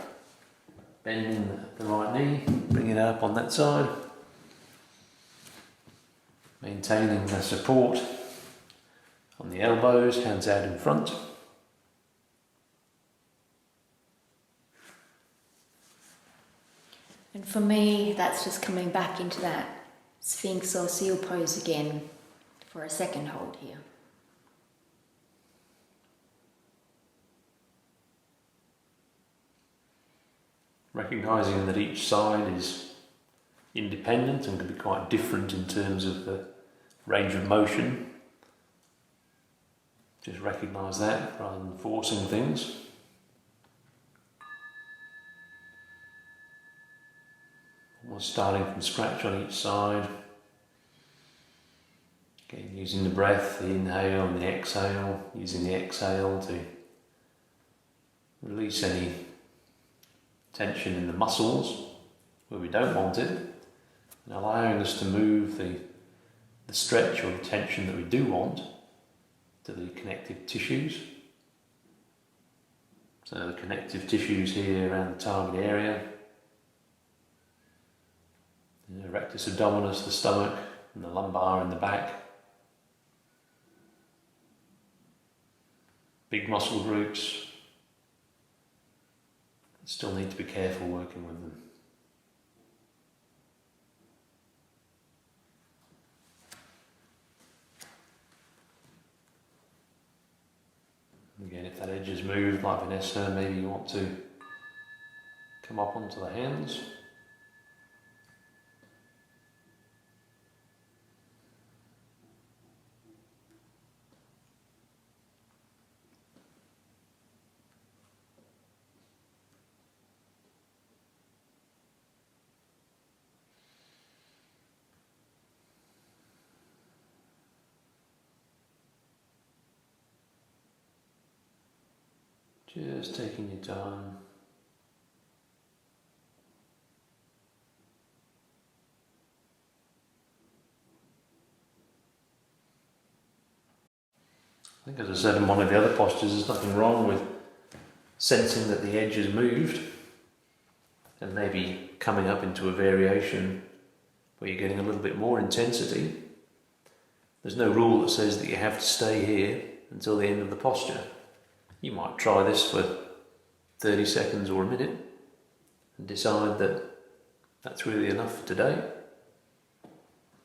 bending the right knee, bringing it up on that side, maintaining the support on the elbows, hands out in front. And for me, that's just coming back into that Sphinx or seal pose again. for a second hold here. Recognising that each side is independent and can be quite different in terms of the range of motion. Just recognise that rather than forcing things. Almost starting from scratch on each side. Again, using the breath, the inhale and the exhale, using the exhale to release any tension in the muscles where we don't want it, and allowing us to move the stretch or the tension that we do want to the connective tissues. So the connective tissues here around the target area, the rectus abdominis, the stomach, and the lumbar in the back. Big muscle groups. Still need to be careful working with them. Again, if that edge is moved like Vanessa, maybe you want to come up onto the hands. Just taking your time. I think, as I said in one of the other postures, there's nothing wrong with sensing that the edge is moved and maybe coming up into a variation where you're getting a little bit more intensity. There's no rule that says that you have to stay here until the end of the posture. You might try this for 30 seconds or a minute and decide that that's really enough for today.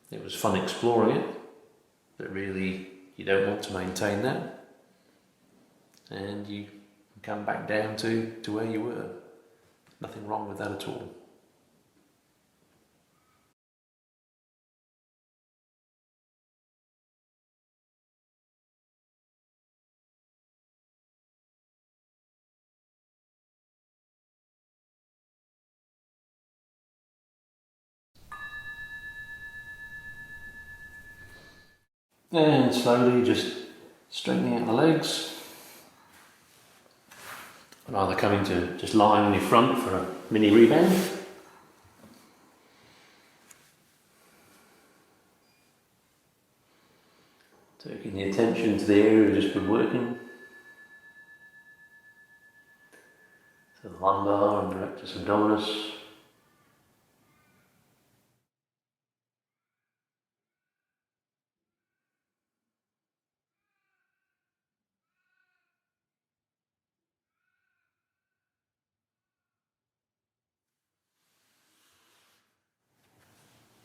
It was fun exploring it, but really you don't want to maintain that, and you can come back down to where you were. Nothing wrong with that at all. And slowly just straightening out the legs. And either coming to just lying on your front for a mini rebound. Taking the attention to the area we've just been working. So the lumbar and the rectus abdominis.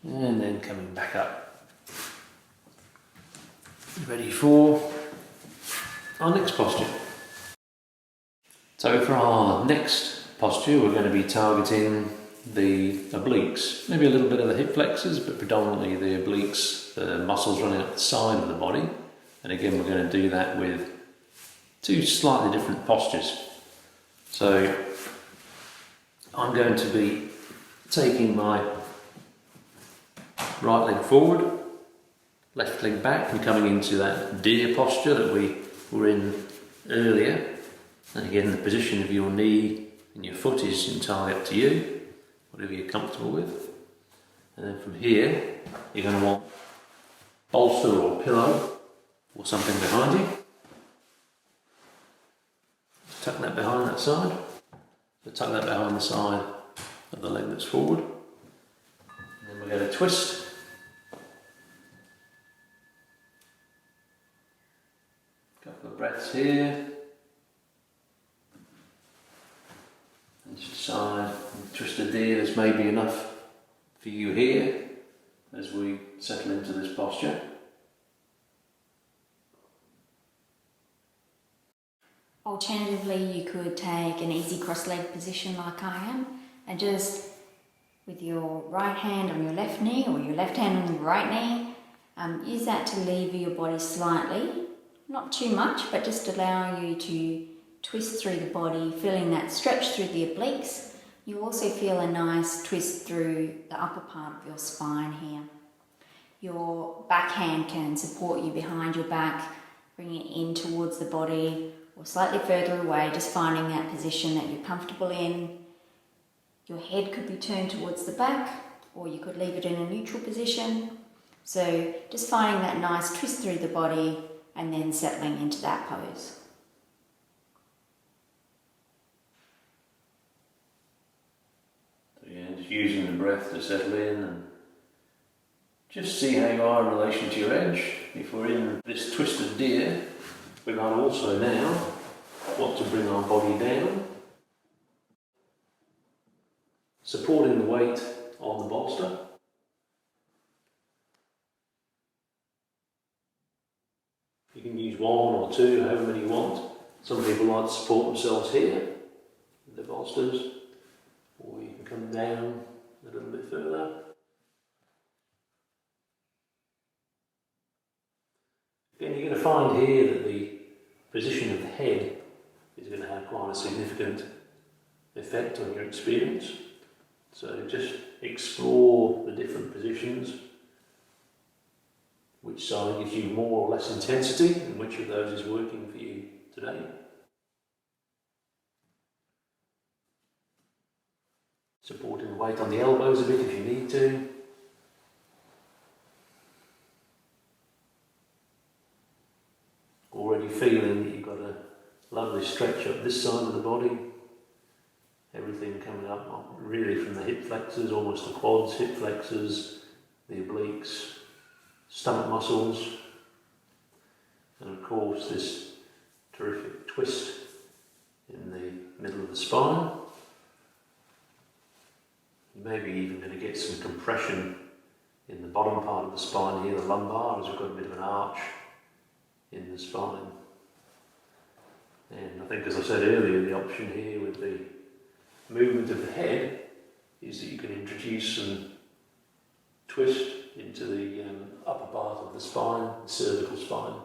And then coming back up. Ready for our next posture. So for our next posture, we're going to be targeting the obliques, maybe a little bit of the hip flexors, but predominantly the obliques, the muscles running up the side of the body. And again, we're going to do that with two slightly different postures. So I'm going to be taking my right leg forward, left leg back, and coming into that deer posture that we were in earlier. And again, the position of your knee and your foot is entirely up to you, whatever you're comfortable with. And then from here, you're going to want bolster or pillow or something behind you. Tuck that behind that side. So tuck that behind the side of the leg that's forward. And then we're going to twist. Couple of breaths here. And just decide, twist a deer, this may be enough for you here as we settle into this posture. Alternatively, you could take an easy cross-leg position like I am, and just with your right hand on your left knee or your left hand on your right knee, use that to lever your body slightly, not too much, but just allowing you to twist through the body, feeling that stretch through the obliques. You also feel a nice twist through the upper part of your spine here. Your backhand can support you behind your back, bring it in towards the body or slightly further away, just finding that position that you're comfortable in. Your head could be turned towards the back, or you could leave it in a neutral position. So just finding that nice twist through the body and then settling into that pose. So yeah, just using the breath to settle in and just see how you are in relation to your edge. If we're in this twisted deer, we might also now want to bring our body down, supporting the weight on the bolster. You can use one or two, however many you want. Some people like to support themselves here with the bolsters, or you can come down a little bit further. Again, you're going to find here that the position of the head is going to have quite a significant effect on your experience. So just explore the different positions, which side gives you more or less intensity, and which of those is working for you today. Supporting the weight on the elbows a bit if you need to. Already feeling that you've got a lovely stretch up this side of the body. Everything coming up really from the hip flexors, almost the quads, hip flexors, the obliques, stomach muscles, and of course this terrific twist in the middle of the spine. You may be even going to get some compression in the bottom part of the spine here, the lumbar, as we've got a bit of an arch in the spine. And I think, as I said earlier, the option here with the movement of the head is that you can introduce some twist into the upper part of the spine, the cervical spine.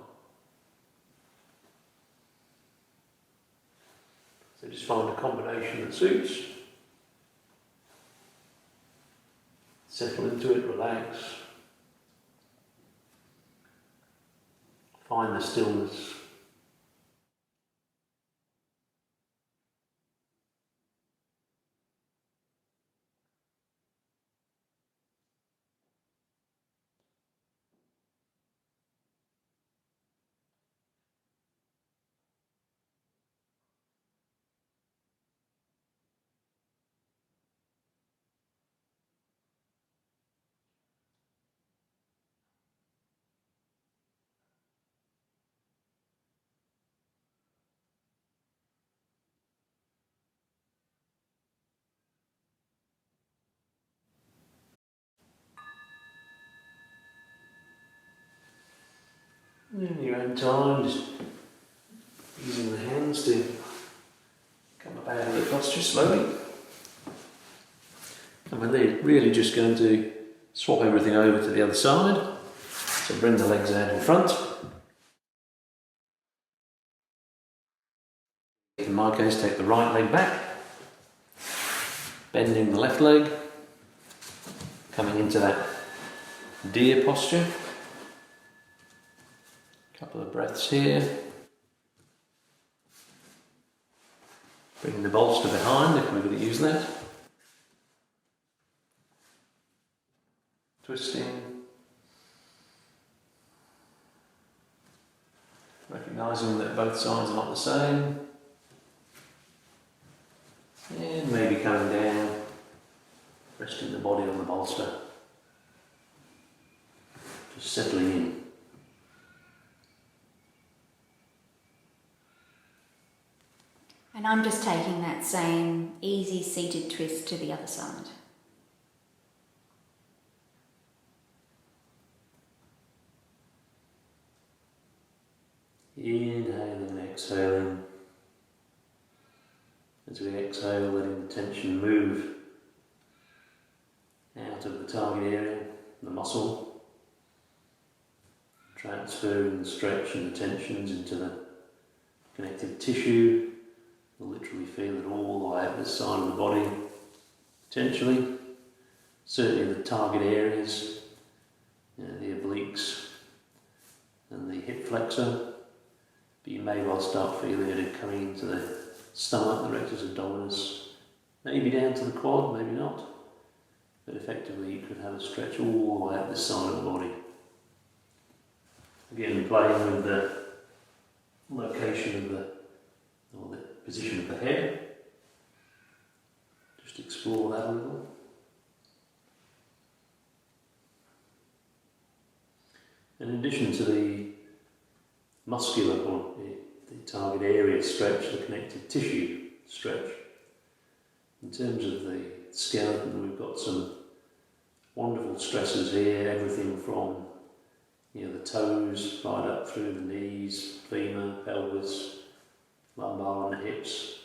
So just find a combination that suits. Settle into it, relax. Find the stillness. In your own time, just using the hands to come up out of the posture slowly. And we're really just going to swap everything over to the other side. So bring the legs out in front. In my case, take the right leg back, bending the left leg, coming into that deer posture. Couple of breaths here. Bringing the bolster behind if we're going to use that. Twisting. Recognising that both sides are not the same. And maybe coming down, resting the body on the bolster. Just settling in. And I'm just taking that same easy seated twist to the other side. Inhaling and exhaling. As we exhale, letting the tension move out of the target area, the muscle, transferring the stretch and the tensions into the connective tissue. You'll literally feel it all the way up this side of the body, potentially. Certainly the target areas, the obliques and the hip flexor, but you may well start feeling it coming into the stomach, the rectus abdominis, maybe down to the quad, maybe not, but effectively you could have a stretch all the way up this side of the body. Again, playing with the location of or the position of the head, just explore that a little. In addition to the muscular or the target area stretch, the connective tissue stretch, in terms of the skeleton, we've got some wonderful stressors here, everything from the toes right up through the knees, femur, pelvis, lumbar and the hips,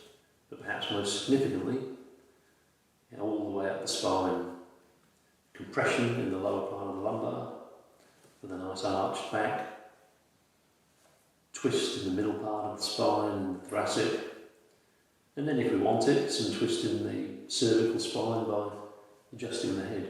but perhaps most significantly, all the way up the spine. Compression in the lower part of the lumbar, with a nice arched back, twist in the middle part of the spine and the thoracic, and then if we want it, some twist in the cervical spine by adjusting the head.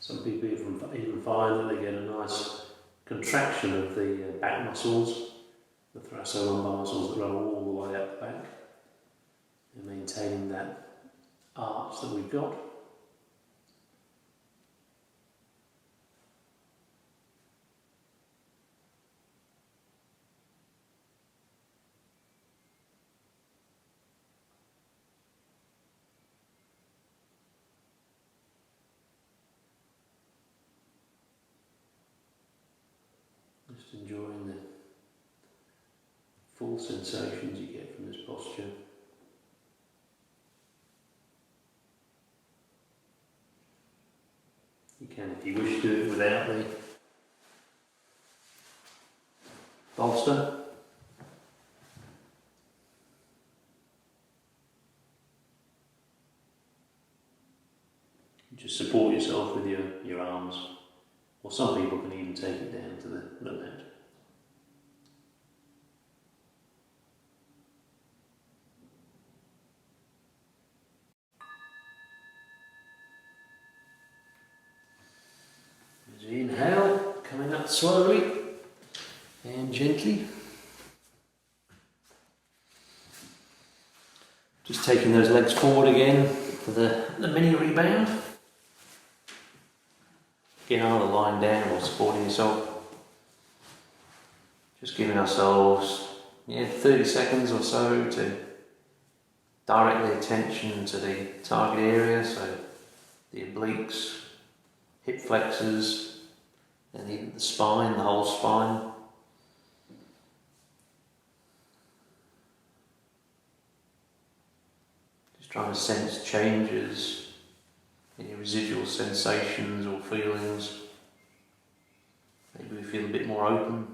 Some people even find that they get a nice contraction of the back muscles, the thoracolumbar muscles that run all the way up the back, and maintaining that arch that we've got. Just enjoying the full sensations you get from this posture. You can, if you wish, do it without the bolster. Just support yourself with your arms, or some people can even take it down to the mat. As you inhale, coming up slowly and gently. Just taking those legs forward again for the mini rebound. Again, either lying down or supporting yourself. Just giving ourselves 30 seconds or so to direct the attention to the target area, so the obliques, hip flexors, and even the spine, the whole spine. Just trying to sense changes, any residual sensations or feelings. Maybe we feel a bit more open.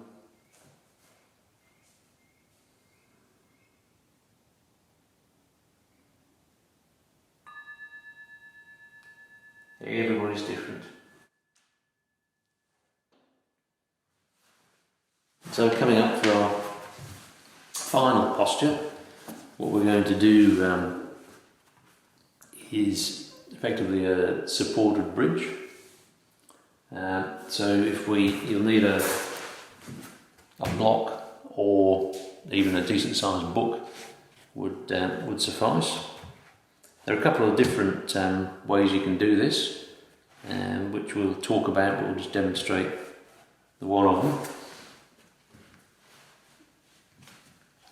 Everybody's different. So coming up for our final posture, what we're going to do is effectively a supported bridge. So you'll need a block or even a decent sized book would suffice. There are a couple of different ways you can do this, which we'll talk about, but we'll just demonstrate the one of them.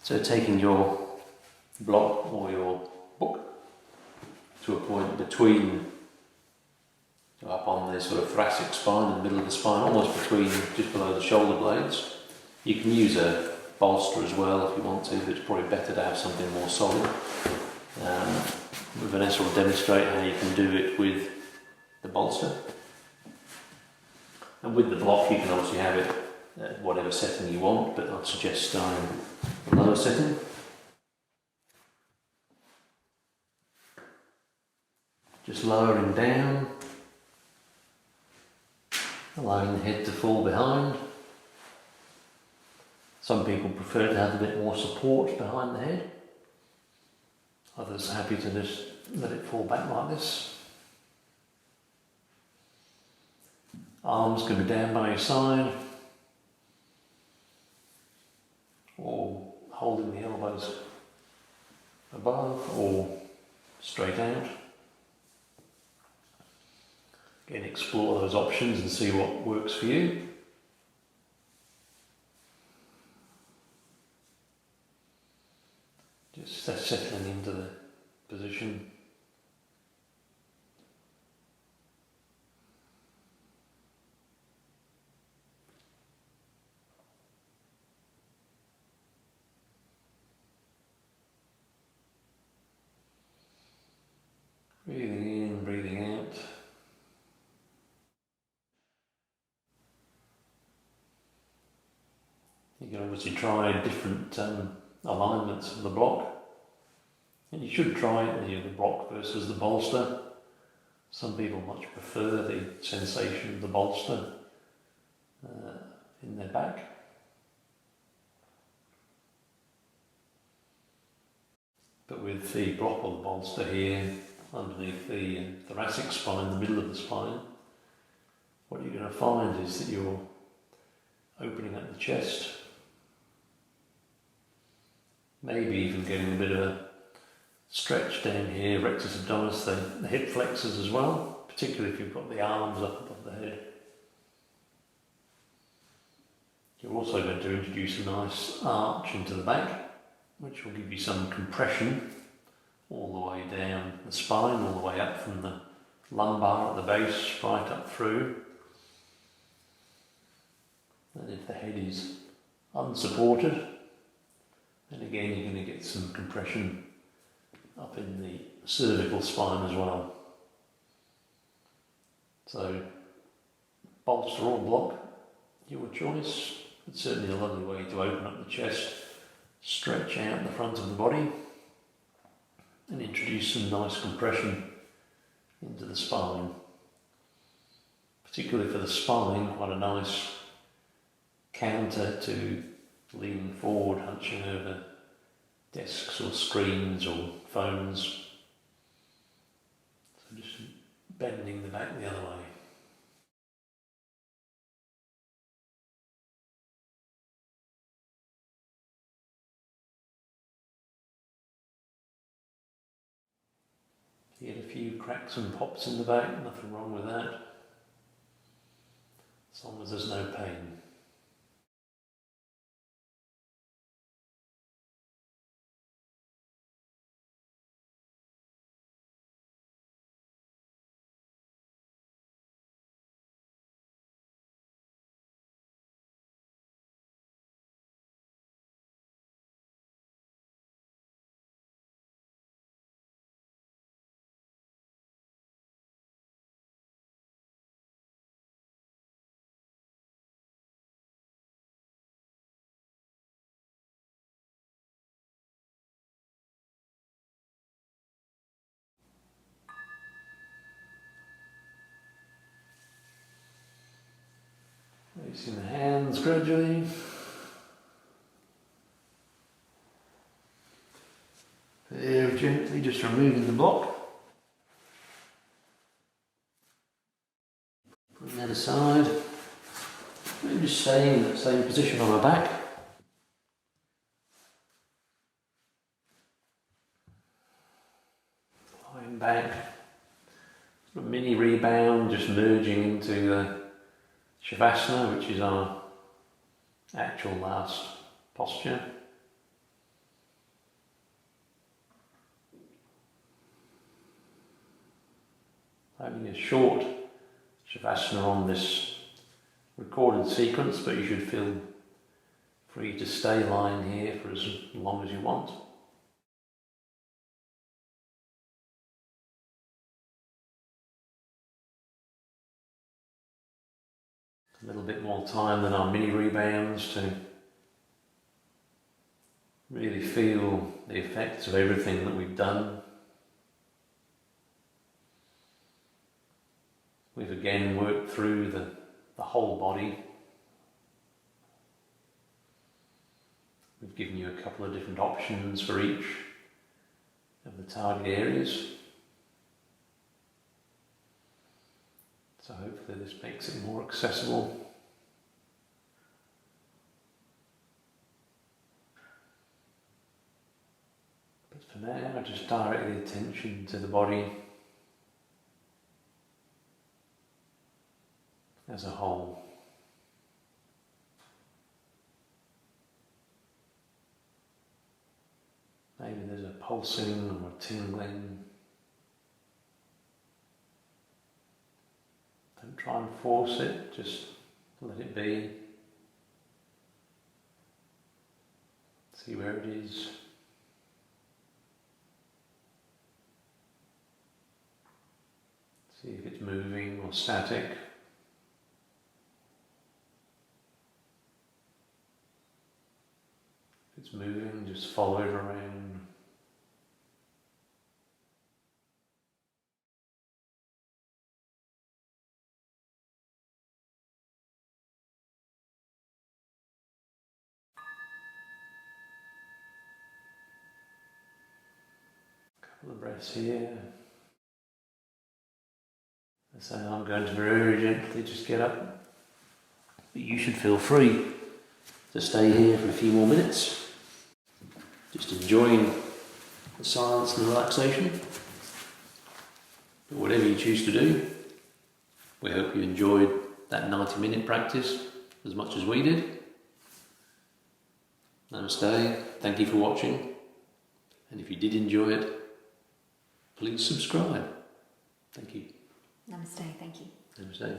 So taking your block or your book to a point between, up on the sort of thoracic spine, in the middle of the spine, almost between, just below the shoulder blades. You can use a bolster as well if you want to, but it's probably better to have something more solid. Vanessa will demonstrate how you can do it with the bolster. And with the block you can obviously have it at whatever setting you want, but I'd suggest starting a lower setting. Just lowering down, allowing the head to fall behind. Some people prefer to have a bit more support behind the head. Others are happy to just let it fall back like this. Arms can be down by your side, or holding the elbows above or straight out. Again, explore those options and see what works for you. Just settling into the position. Breathing in, breathing out. You can obviously try different alignments of the block. And you should try the block versus the bolster. Some people much prefer the sensation of the bolster in their back. But with the block or the bolster here, underneath the thoracic spine, in the middle of the spine, what you're going to find is that you're opening up the chest, maybe even getting a bit of a stretch down here, rectus abdominis, the hip flexors as well, particularly if you've got the arms up above the head. You're also going to introduce a nice arch into the back, which will give you some compression all the way down the spine, all the way up from the lumbar at the base, right up through. And if the head is unsupported, then again you're going to get some compression up in the cervical spine as well. So, bolster or block, your choice. It's certainly a lovely way to open up the chest, stretch out the front of the body, and introduce some nice compression into the spine. Particularly for the spine, quite a nice counter to leaning forward, hunching over desks or screens or phones. So just bending the back the other way. You get a few cracks and pops in the back, nothing wrong with that, as long as there's no pain. Releasing the hands gradually. Very gently just removing the block. Putting that aside. And just staying in that same position on my back. Lying back. Sort of mini rebound, just merging into the Shavasana, which is our actual last posture. Having a short Shavasana on this recorded sequence, but you should feel free to stay lying here for as long as you want. A little bit more time than our mini rebounds to really feel the effects of everything that we've done. We've again worked through the whole body. We've given you a couple of different options for each of the target areas. So hopefully this makes it more accessible. But for now, just direct the attention to the body as a whole. Maybe there's a pulsing or a tingling. Don't try and force it, just let it be. See where it is. See if it's moving or static. If it's moving, just follow it around. Couple of breaths here. So I'm going to very gently just get up. But you should feel free to stay here for a few more minutes. Just enjoying the silence and the relaxation. But whatever you choose to do, we hope you enjoyed that 90-minute practice as much as we did. Namaste, thank you for watching. And if you did enjoy it, please subscribe. Thank you. Namaste, thank you. Namaste.